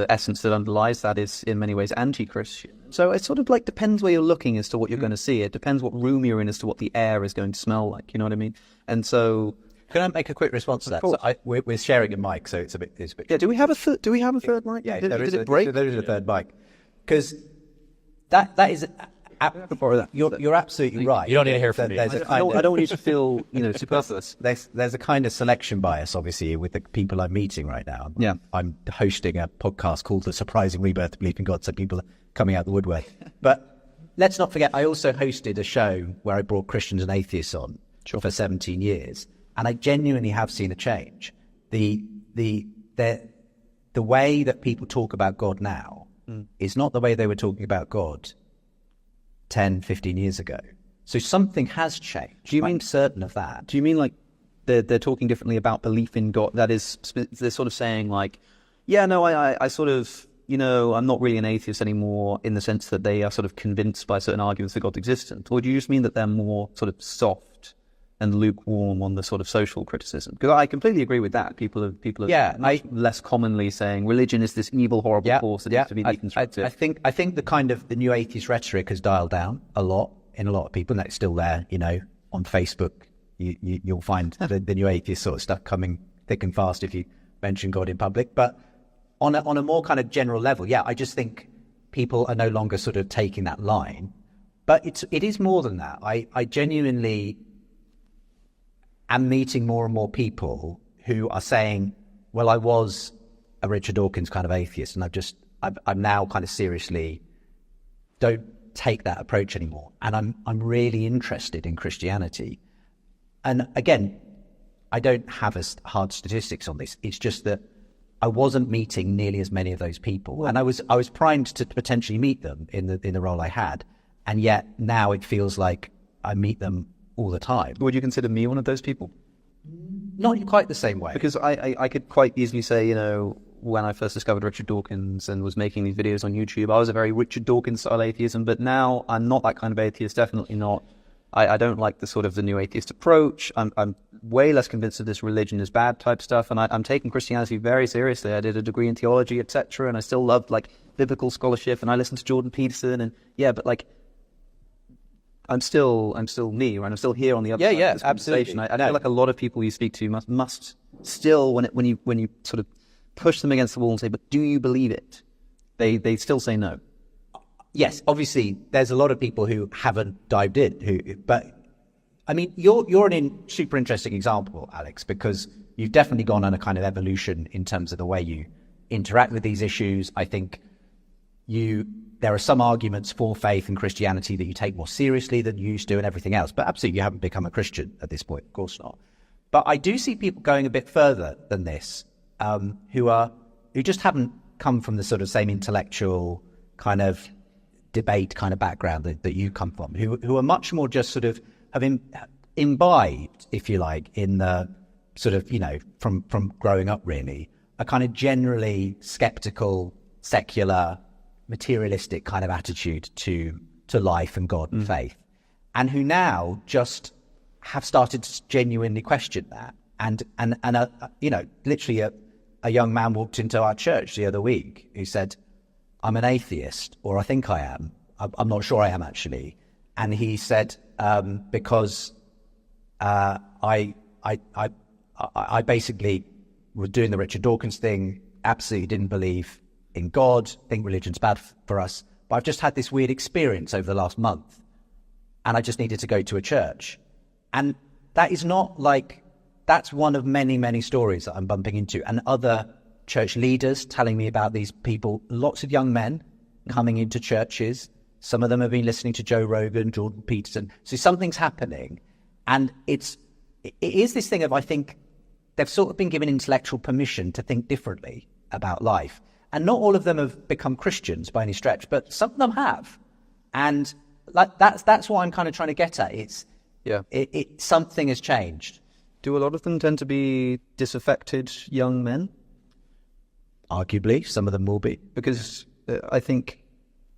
essence that underlies that is in many ways anti-Christian. So it sort of like depends where you're looking as to what you're going to see. It depends what room you're in as to what the air is going to smell like. You know what I mean? And so, can I make a quick response to that? So we're sharing a mic, so it's a bit. Yeah. Do we have a third mic? Yeah. Did it break? There is a third mic, because that is. You're absolutely right. You don't need to hear from me. I don't want you to feel, you know, superfluous. There's a kind of selection bias, obviously, with the people I'm meeting right now. Yeah. I'm hosting a podcast called The Surprising Rebirth of Belief in God, so people are coming out the woodwork. But let's not forget, I also hosted a show where I brought Christians and atheists on for 17 years, and I genuinely have seen a change. The way that people talk about God now is not the way they were talking about God 10, 15 years ago. So something has changed. Do you mean I'm certain of that? Do you mean like they're talking differently about belief in God? That is, they're sort of saying like, yeah, no, I sort of, you know, I'm not really an atheist anymore in the sense that they are sort of convinced by certain arguments that God's existent? Or do you just mean that they're more sort of soft and lukewarm on the sort of social criticism? Because I completely agree with that. People are less commonly saying religion is this evil, horrible force that needs to be deconstructed. I think the kind of the new atheist rhetoric has dialed down a lot in a lot of people, and that's still there. You know, on Facebook, you'll find the new atheist sort of stuff coming thick and fast if you mention God in public. But on a more kind of general level, yeah, I just think people are no longer sort of taking that line. But it is more than that. I genuinely am meeting more and more people who are saying, well, I was a Richard Dawkins kind of atheist, and I'm now kind of seriously don't take that approach anymore. And I'm really interested in Christianity. And again, I don't have hard statistics on this. It's just that I wasn't meeting nearly as many of those people. And I was primed to potentially meet them in the role I had. And yet now it feels like I meet them all the time. Would you consider me one of those people? Not in quite the same way. Because I could quite easily say, you know, when I first discovered Richard Dawkins and was making these videos on YouTube, I was a very Richard Dawkins style atheism, but now I'm not that kind of atheist, definitely not. I don't like the new atheist approach. I'm way less convinced that this religion is bad type stuff, and I'm taking Christianity very seriously. I did a degree in theology, etc., and I still love like biblical scholarship, and I listen to Jordan Peterson, and yeah, but like I'm still me, right? I'm still here on the other side of this conversation. I feel like a lot of people you speak to must still, when you sort of push them against the wall and say, but do you believe it? They still say no. Yes, obviously, there's a lot of people who haven't dived in. But I mean, you're an super interesting example, Alex, because you've definitely gone on a kind of evolution in terms of the way you interact with these issues. I think there are some arguments for faith and Christianity that you take more seriously than you used to and everything else. But absolutely, you haven't become a Christian at this point. Of course not. But I do see people going a bit further than this, who just haven't come from the sort of same intellectual kind of debate kind of background that you come from, who are much more just sort of have imbibed, if you like, in the sort of, you know, from growing up really, a kind of generally skeptical, secular, materialistic kind of attitude to life and God and faith, and who now just have started to genuinely question that. And you know, literally a young man walked into our church the other week who said, I'm an atheist, or I think I am. I'm not sure I am actually. And he said, because I basically was doing the Richard Dawkins thing, absolutely didn't believe in God, think religion's bad for us, but I've just had this weird experience over the last month, and I just needed to go to a church. And that is not like that's one of many, many stories that I'm bumping into, and other church leaders telling me about these people, lots of young men coming into churches. Some of them have been listening to Joe Rogan, Jordan Peterson. So something's happening. And it is this thing of, I think, they've sort of been given intellectual permission to think differently about life. And not all of them have become Christians by any stretch, but some of them have. And like that's what I'm kind of trying to get at. Something has changed. Do a lot of them tend to be disaffected young men? Arguably, some of them will be. Because I think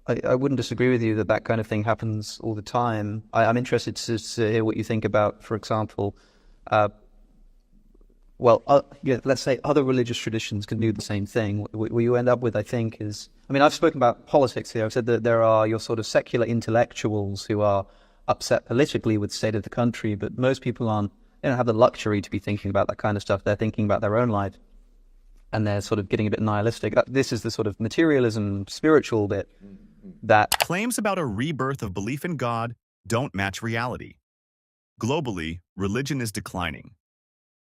I wouldn't disagree with you that that kind of thing happens all the time. I'm interested to hear what you think about, for example, let's say other religious traditions can do the same thing. What you end up with, I think, is... I mean, I've spoken about politics here. I've said that there are your sort of secular intellectuals who are upset politically with the state of the country, but most people they don't have the luxury to be thinking about that kind of stuff. They're thinking about their own life, and they're sort of getting a bit nihilistic. This is the sort of materialism, spiritual bit that... Claims about a rebirth of belief in God don't match reality. Globally, religion is declining.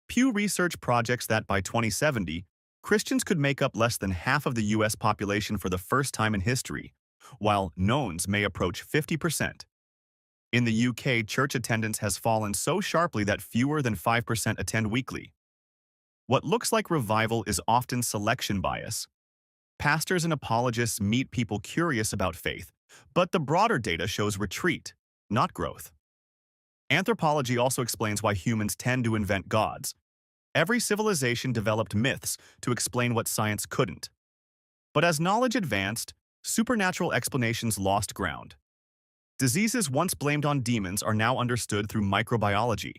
Pew Research projects that by 2070, Christians could make up less than half of the U.S. population for the first time in history, while knowns may approach 50%. In the UK, church attendance has fallen so sharply that fewer than 5% attend weekly. What looks like revival is often selection bias. Pastors and apologists meet people curious about faith, but the broader data shows retreat, not growth. Anthropology also explains why humans tend to invent gods. Every civilization developed myths to explain what science couldn't. But as knowledge advanced, supernatural explanations lost ground. Diseases once blamed on demons are now understood through microbiology.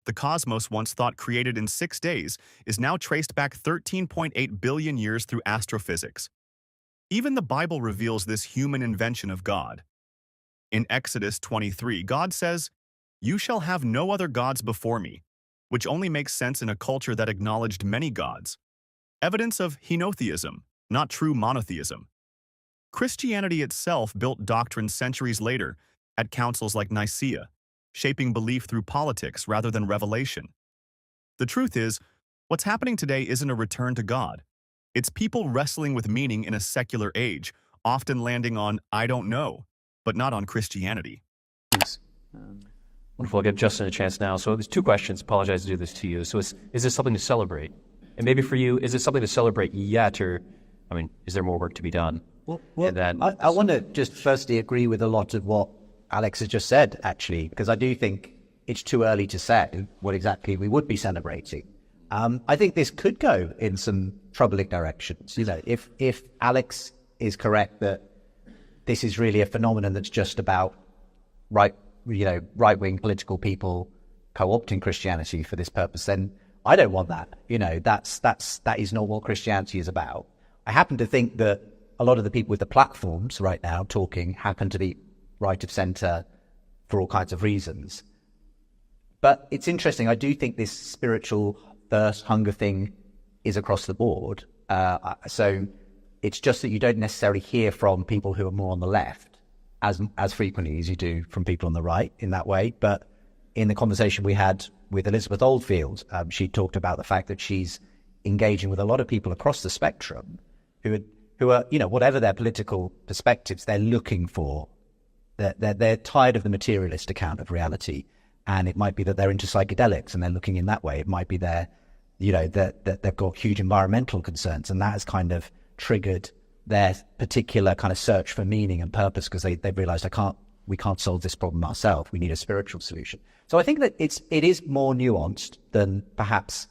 The cosmos, once thought created in 6 days, is now traced back 13.8 billion years through astrophysics. Even the Bible reveals this human invention of God. In Exodus 23, God says, "You shall have no other gods before me," which only makes sense in a culture that acknowledged many gods. Evidence of henotheism, not true monotheism. Christianity itself built doctrine centuries later at councils like Nicaea, shaping belief through politics rather than revelation. The truth is, what's happening today isn't a return to God. It's people wrestling with meaning in a secular age, often landing on "I don't know," but not on Christianity. Wonderful. I'll give Justin a chance now. So there's 2 questions. Apologize to do this to you. So is this something to celebrate? And maybe for you, is it something to celebrate yet, or, I mean, is there more work to be done? Well, I want to just firstly agree with a lot of what Alex has just said, actually, because I do think it's too early to say what exactly we would be celebrating. I think this could go in some troubling directions. You know, if Alex is correct that this is really a phenomenon that's just about right-wing political people co-opting Christianity for this purpose, then I don't want that. You know, that is not what Christianity is about. I happen to think that a lot of the people with the platforms right now talking happen to be right of centre for all kinds of reasons. But it's interesting. I do think this spiritual thirst, hunger thing is across the board. So it's just that you don't necessarily hear from people who are more on the left as frequently as you do from people on the right in that way. But in the conversation we had with Elizabeth Oldfield, she talked about the fact that she's engaging with a lot of people across the spectrum who are, you know, whatever their political perspectives, they're looking for, they're tired of the materialist account of reality. And it might be that they're into psychedelics and they're looking in that way. It might be that they've got huge environmental concerns, and that has kind of triggered their particular kind of search for meaning and purpose, because they've realized we can't solve this problem ourselves. We need a spiritual solution. So I think that it is more nuanced than perhaps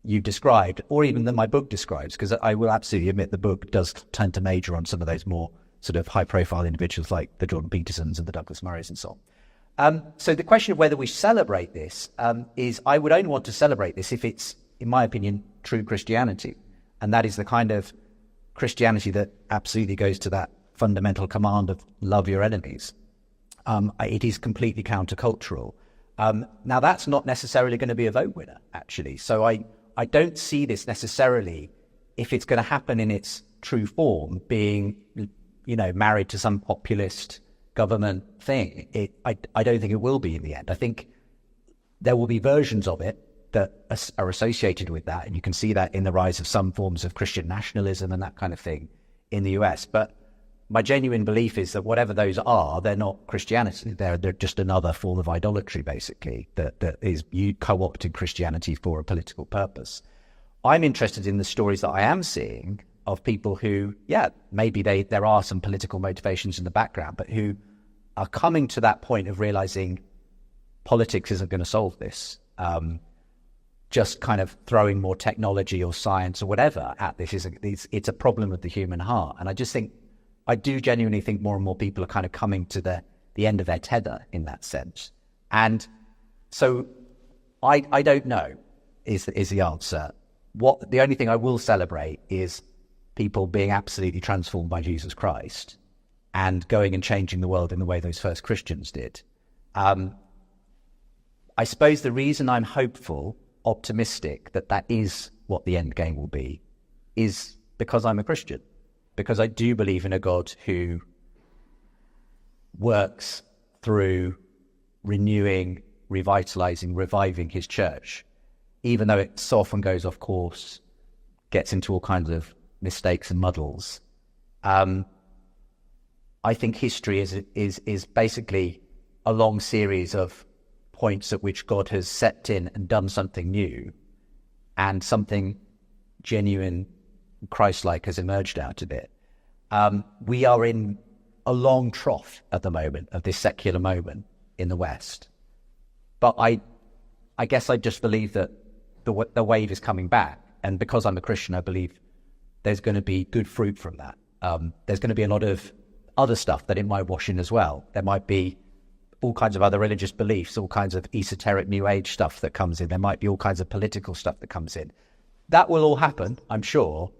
you've described, or even than my book describes, because I will absolutely admit the book does tend to major on some of those more sort of high-profile individuals like the Jordan Petersons and the Douglas Murrays and so on. So the question of whether we celebrate this is, I would only want to celebrate this if it's, in my opinion, true Christianity. And that is the kind of Christianity that absolutely goes to that fundamental command of love your enemies. It is completely countercultural. Now, that's not necessarily going to be a vote winner, actually. So I don't see this necessarily, if it's going to happen in its true form, being, you know, married to some populist government thing. I don't think it will be in the end. I think there will be versions of it that are associated with that. And you can see that in the rise of some forms of Christian nationalism and that kind of thing in the US. But my genuine belief is that whatever those are, they're not Christianity. They're just another form of idolatry, basically, that is you co-opting Christianity for a political purpose. I'm interested in the stories that I am seeing of people who, yeah, maybe there are some political motivations in the background, but who are coming to that point of realizing politics isn't going to solve this. Just kind of throwing more technology or science or whatever at this it's a problem of the human heart. And I do genuinely think more and more people are kind of coming to the end of their tether in that sense. And so I don't know is the answer. The only thing I will celebrate is people being absolutely transformed by Jesus Christ and going and changing the world in the way those first Christians did. I suppose the reason I'm hopeful, optimistic that is what the end game will be is because I'm a Christian. Because I do believe in a God who works through renewing, revitalizing, reviving his church, even though it so often goes off course, gets into all kinds of mistakes and muddles. I think history is basically a long series of points at which God has stepped in and done something new, and something genuine, Christ-like has emerged out of it. We are in a long trough at the moment of this secular moment in the West. But I guess I just believe that the wave is coming back. And because I'm a Christian, I believe there's going to be good fruit from that. There's going to be a lot of other stuff that it might wash in as well. There might be all kinds of other religious beliefs, all kinds of esoteric New Age stuff that comes in. There might be all kinds of political stuff that comes in. That will all happen, I'm sure.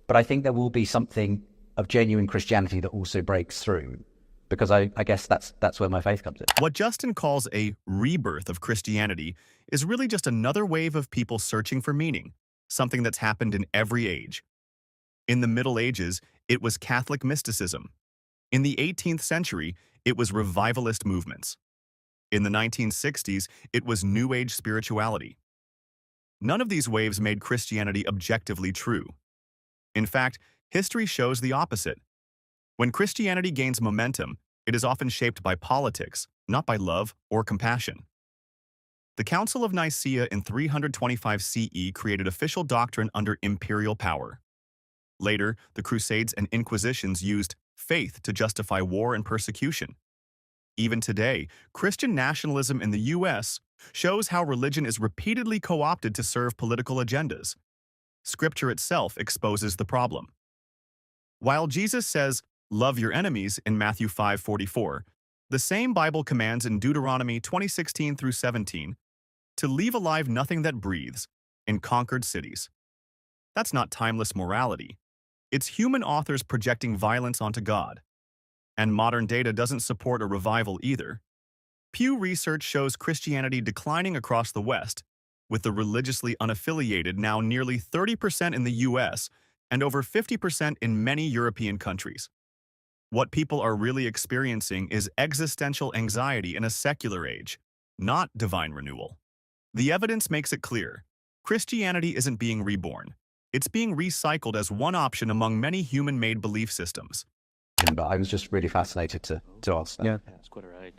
But I think there will be something of genuine Christianity that also breaks through, because I guess that's where my faith comes in. What Justin calls a rebirth of Christianity is really just another wave of people searching for meaning, something that's happened in every age. In the Middle Ages, it was Catholic mysticism. In the 18th century, it was revivalist movements. In the 1960s, it was New Age spirituality. None of these waves made Christianity objectively true. In fact, history shows the opposite. When Christianity gains momentum, it is often shaped by politics, not by love or compassion. The Council of Nicaea in 325 CE created official doctrine under imperial power. Later, the Crusades and Inquisitions used faith to justify war and persecution. Even today, Christian nationalism in the US shows how religion is repeatedly co-opted to serve political agendas. Scripture itself exposes the problem. While Jesus says, "Love your enemies" in Matthew 5:44, the same Bible commands in Deuteronomy 20:16 through 17 to leave alive nothing that breathes in conquered cities. That's not timeless morality. It's human authors projecting violence onto God. And modern data doesn't support a revival either. Pew Research shows Christianity declining across the West, with the religiously unaffiliated now nearly 30% in the US and over 50% in many European countries. What people are really experiencing is existential anxiety in a secular age, not divine renewal. The evidence makes it clear. Christianity isn't being reborn. It's being recycled as one option among many human-made belief systems. But I was just really fascinated to ask that. Yeah. That's quite right.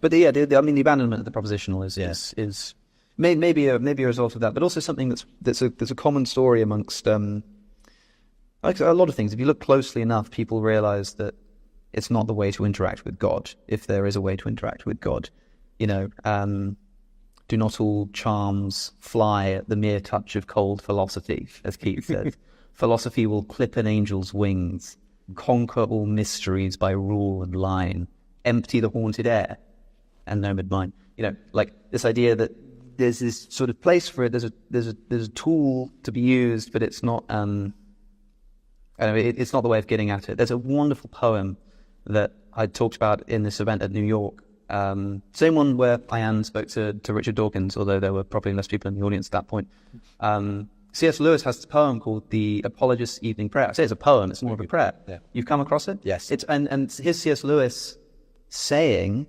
But the abandonment of the propositional is maybe a result of that, but also something that's a common story amongst like a lot of things. If you look closely enough, people realize that it's not the way to interact with God, if there is a way to interact with God. Do not all charms fly at the mere touch of cold philosophy, as Keats says. Philosophy will clip an angel's wings, conquer all mysteries by rule and line, empty the haunted air, and nomad mind. Like this idea that there's this sort of place for it. There's a tool to be used, but it's not. It's not the way of getting at it. There's a wonderful poem that I talked about in this event at New York. Same one where Ian spoke to Richard Dawkins, although there were probably less people in the audience at that point. C.S. Lewis has a poem called The Apologist's Evening Prayer. I say it's a poem, it's more of a prayer. Yeah. You've come across it? Yes. And here's C.S. Lewis saying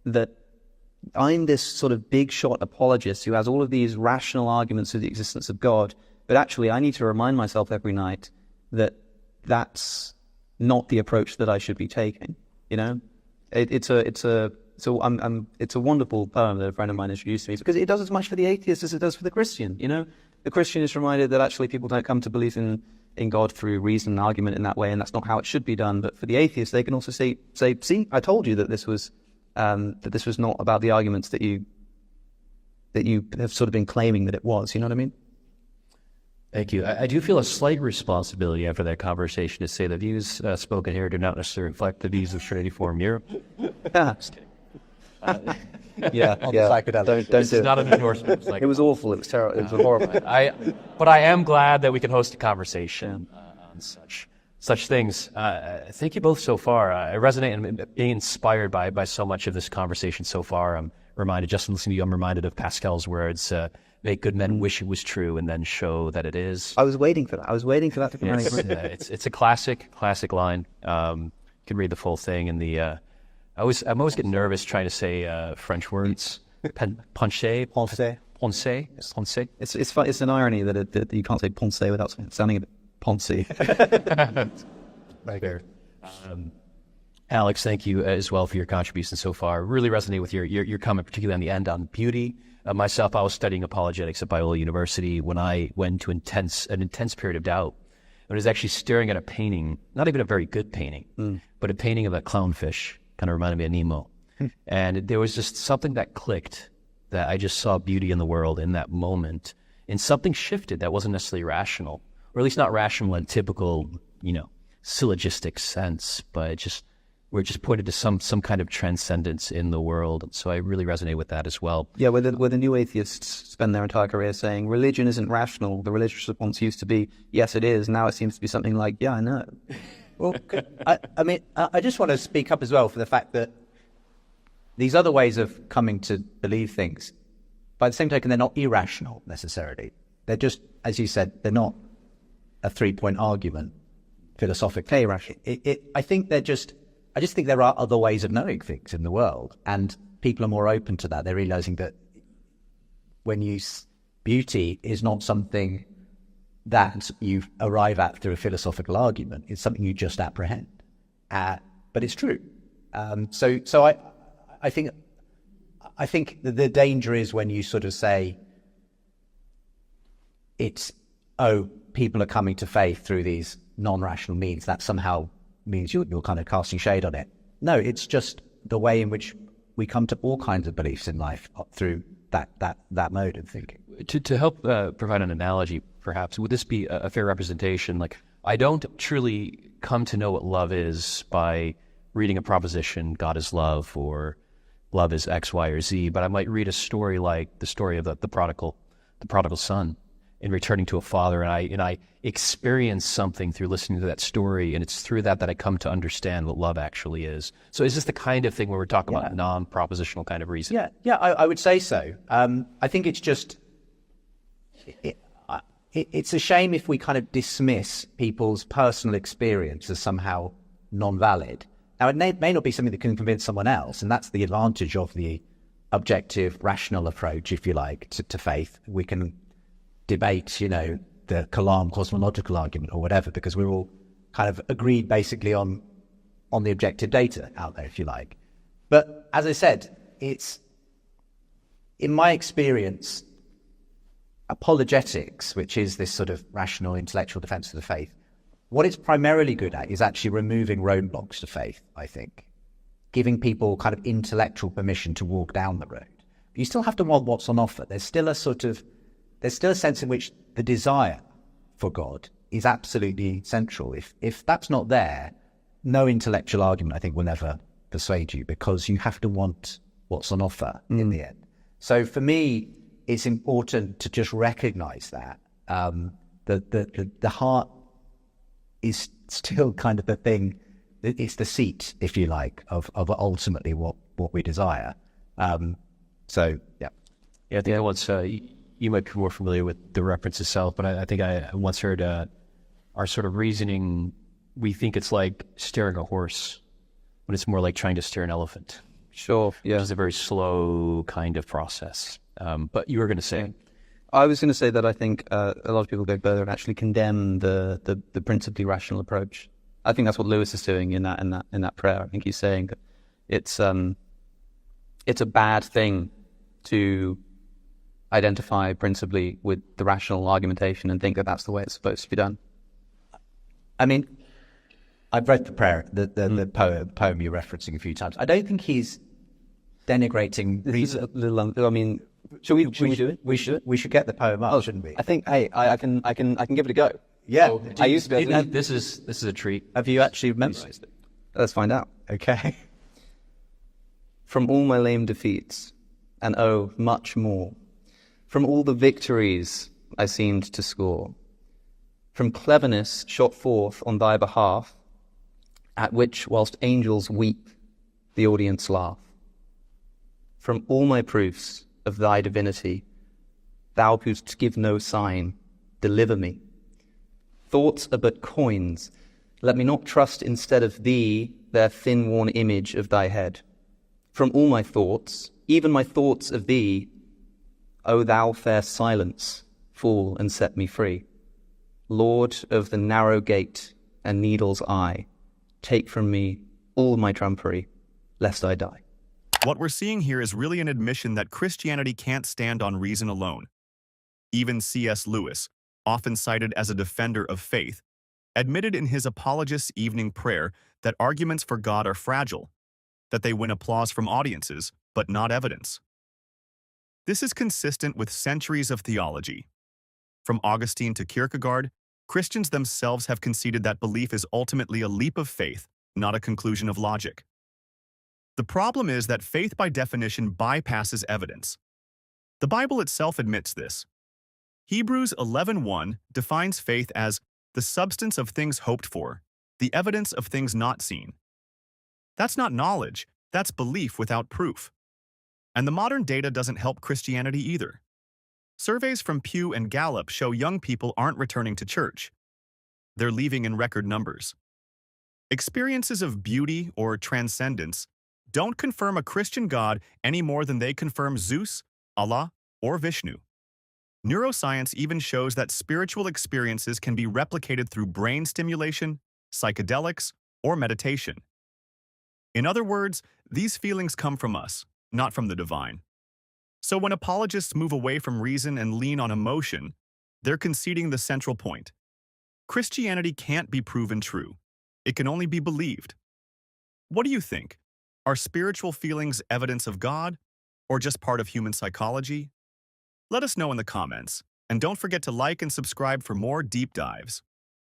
that I'm this sort of big shot apologist who has all of these rational arguments for the existence of God, but actually I need to remind myself every night that that's not the approach that I should be taking. You know, it's a wonderful poem that a friend of mine introduced to me, because it does as much for the atheist as it does for the Christian. You know, the Christian is reminded that actually people don't come to believe in God through reason and argument in that way, and that's not how it should be done. But for the atheist, they can also say, see, I told you that this was not about the arguments that you have sort of been claiming that it was. You know what I mean? Thank you. I do feel a slight responsibility after that conversation to say the views spoken here do not necessarily reflect the views of Trinity Forum Europe. Just kidding. Yeah. Don't This do is it. not an endorsement. It's like, It was awful. It was terrible. It was horrible. but I am glad that we can host a conversation on such things. Thank you both so far. I resonate and being inspired by so much of this conversation so far. I'm reminded, just listening to you, I'm reminded of Pascal's words, make good men wish it was true and then show that it is. I was waiting for that. to come out. It's a classic line. You can read the full thing in the... I'm always getting nervous trying to say French words. Pensée. It's an irony that you can't say pensée without sounding a bit poncy. Right there. Alex, thank you as well for your contribution so far. Really resonate with your comment, particularly on the end on beauty. Myself, I was studying apologetics at Biola University when I went to an intense period of doubt. I was actually staring at a painting, not even a very good painting, but a painting of a clownfish. Kind of reminded me of Nemo. And there was just something that clicked, that I just saw beauty in the world in that moment. And something shifted that wasn't necessarily rational, or at least not rational in typical, syllogistic sense, but we're just pointed to some kind of transcendence in the world. And so I really resonate with that as well. Yeah, where the new atheists spend their entire career saying religion isn't rational. The religious response used to be, yes, it is. Now it seems to be something like, yeah, I know. Well, I just want to speak up as well for the fact that these other ways of coming to believe things, by the same token, they're not irrational necessarily. They're just, as you said, they're not a three-point argument philosophically. Irrational. I just think there are other ways of knowing things in the world, and people are more open to that. They're realizing that beauty is not something that you arrive at through a philosophical argument. It's something you just apprehend, but it's true. So I think the danger is when you sort of say people are coming to faith through these non-rational means. That somehow means you're kind of casting shade on it. No, it's just the way in which we come to all kinds of beliefs in life through that mode of thinking. To help provide an analogy, perhaps, would this be a fair representation? Like, I don't truly come to know what love is by reading a proposition, God is love, or love is X, Y, or Z, but I might read a story like the story of the prodigal son in returning to a father, and I experience something through listening to that story, and it's through that I come to understand what love actually is. So is this the kind of thing where we're talking about non-propositional kind of reason? Yeah, I would say so. I think it's just... It's a shame if we kind of dismiss people's personal experience as somehow non-valid. Now, it may not be something that can convince someone else, and that's the advantage of the objective, rational approach, if you like, to faith. We can debate, the Kalam cosmological argument or whatever, because we're all kind of agreed basically on the objective data out there, if you like. But as I said, it's, in my experience, apologetics, which is this sort of rational intellectual defense of the faith, what it's primarily good at is actually removing roadblocks to faith, I think. Giving people kind of intellectual permission to walk down the road. But you still have to want what's on offer. There's still a sense in which the desire for God is absolutely central. If that's not there, no intellectual argument, I think, will never persuade you, because you have to want what's on offer in the end. So for me, it's important to just recognize that the heart is still kind of the thing. It's the seat, if you like, of ultimately what we desire. So yeah. Yeah, I think I once, you might be more familiar with the reference itself, but I think I once heard our sort of reasoning, we think it's like staring a horse, when it's more like trying to stare an elephant. Sure, yeah. Which is a very slow kind of process. But you were going to say. I was going to say that I think a lot of people go further and actually condemn the principally rational approach. I think that's what Lewis is doing in that prayer. I think he's saying that it's a bad thing to identify principally with the rational argumentation and think that that's the way it's supposed to be done. I mean, I've read the prayer, the poem you're referencing a few times. I don't think he's denigrating reason. I mean, should we do it? We should get the poem up, shouldn't we? I think, hey, I can give it a go. Yeah. I used to be able to. This is a treat. Have you actually memorized it? Let's find out. Okay. From all my lame defeats, and oh, much more, from all the victories I seemed to score, from cleverness shot forth on thy behalf, at which, whilst angels weep, the audience laugh, from all my proofs of thy divinity, thou couldst give no sign, deliver me. Thoughts are but coins, let me not trust instead of thee their thin-worn image of thy head. From all my thoughts, even my thoughts of thee, O thou fair silence, fall and set me free. Lord of the narrow gate and needle's eye, take from me all my trumpery, lest I die. What we're seeing here is really an admission that Christianity can't stand on reason alone. Even C.S. Lewis, often cited as a defender of faith, admitted in his Apologist's Evening Prayer that arguments for God are fragile, that they win applause from audiences, but not evidence. This is consistent with centuries of theology. From Augustine to Kierkegaard, Christians themselves have conceded that belief is ultimately a leap of faith, not a conclusion of logic. The problem is that faith by definition bypasses evidence. The Bible itself admits this. Hebrews 11:1 defines faith as the substance of things hoped for, the evidence of things not seen. That's not knowledge, that's belief without proof. And the modern data doesn't help Christianity either. Surveys from Pew and Gallup show young people aren't returning to church. They're leaving in record numbers. Experiences of beauty or transcendence don't confirm a Christian God any more than they confirm Zeus, Allah, or Vishnu. Neuroscience even shows that spiritual experiences can be replicated through brain stimulation, psychedelics, or meditation. In other words, these feelings come from us, not from the divine. So when apologists move away from reason and lean on emotion, they're conceding the central point. Christianity can't be proven true. It can only be believed. What do you think? Are spiritual feelings evidence of God, or just part of human psychology? Let us know in the comments, and don't forget to like and subscribe for more deep dives.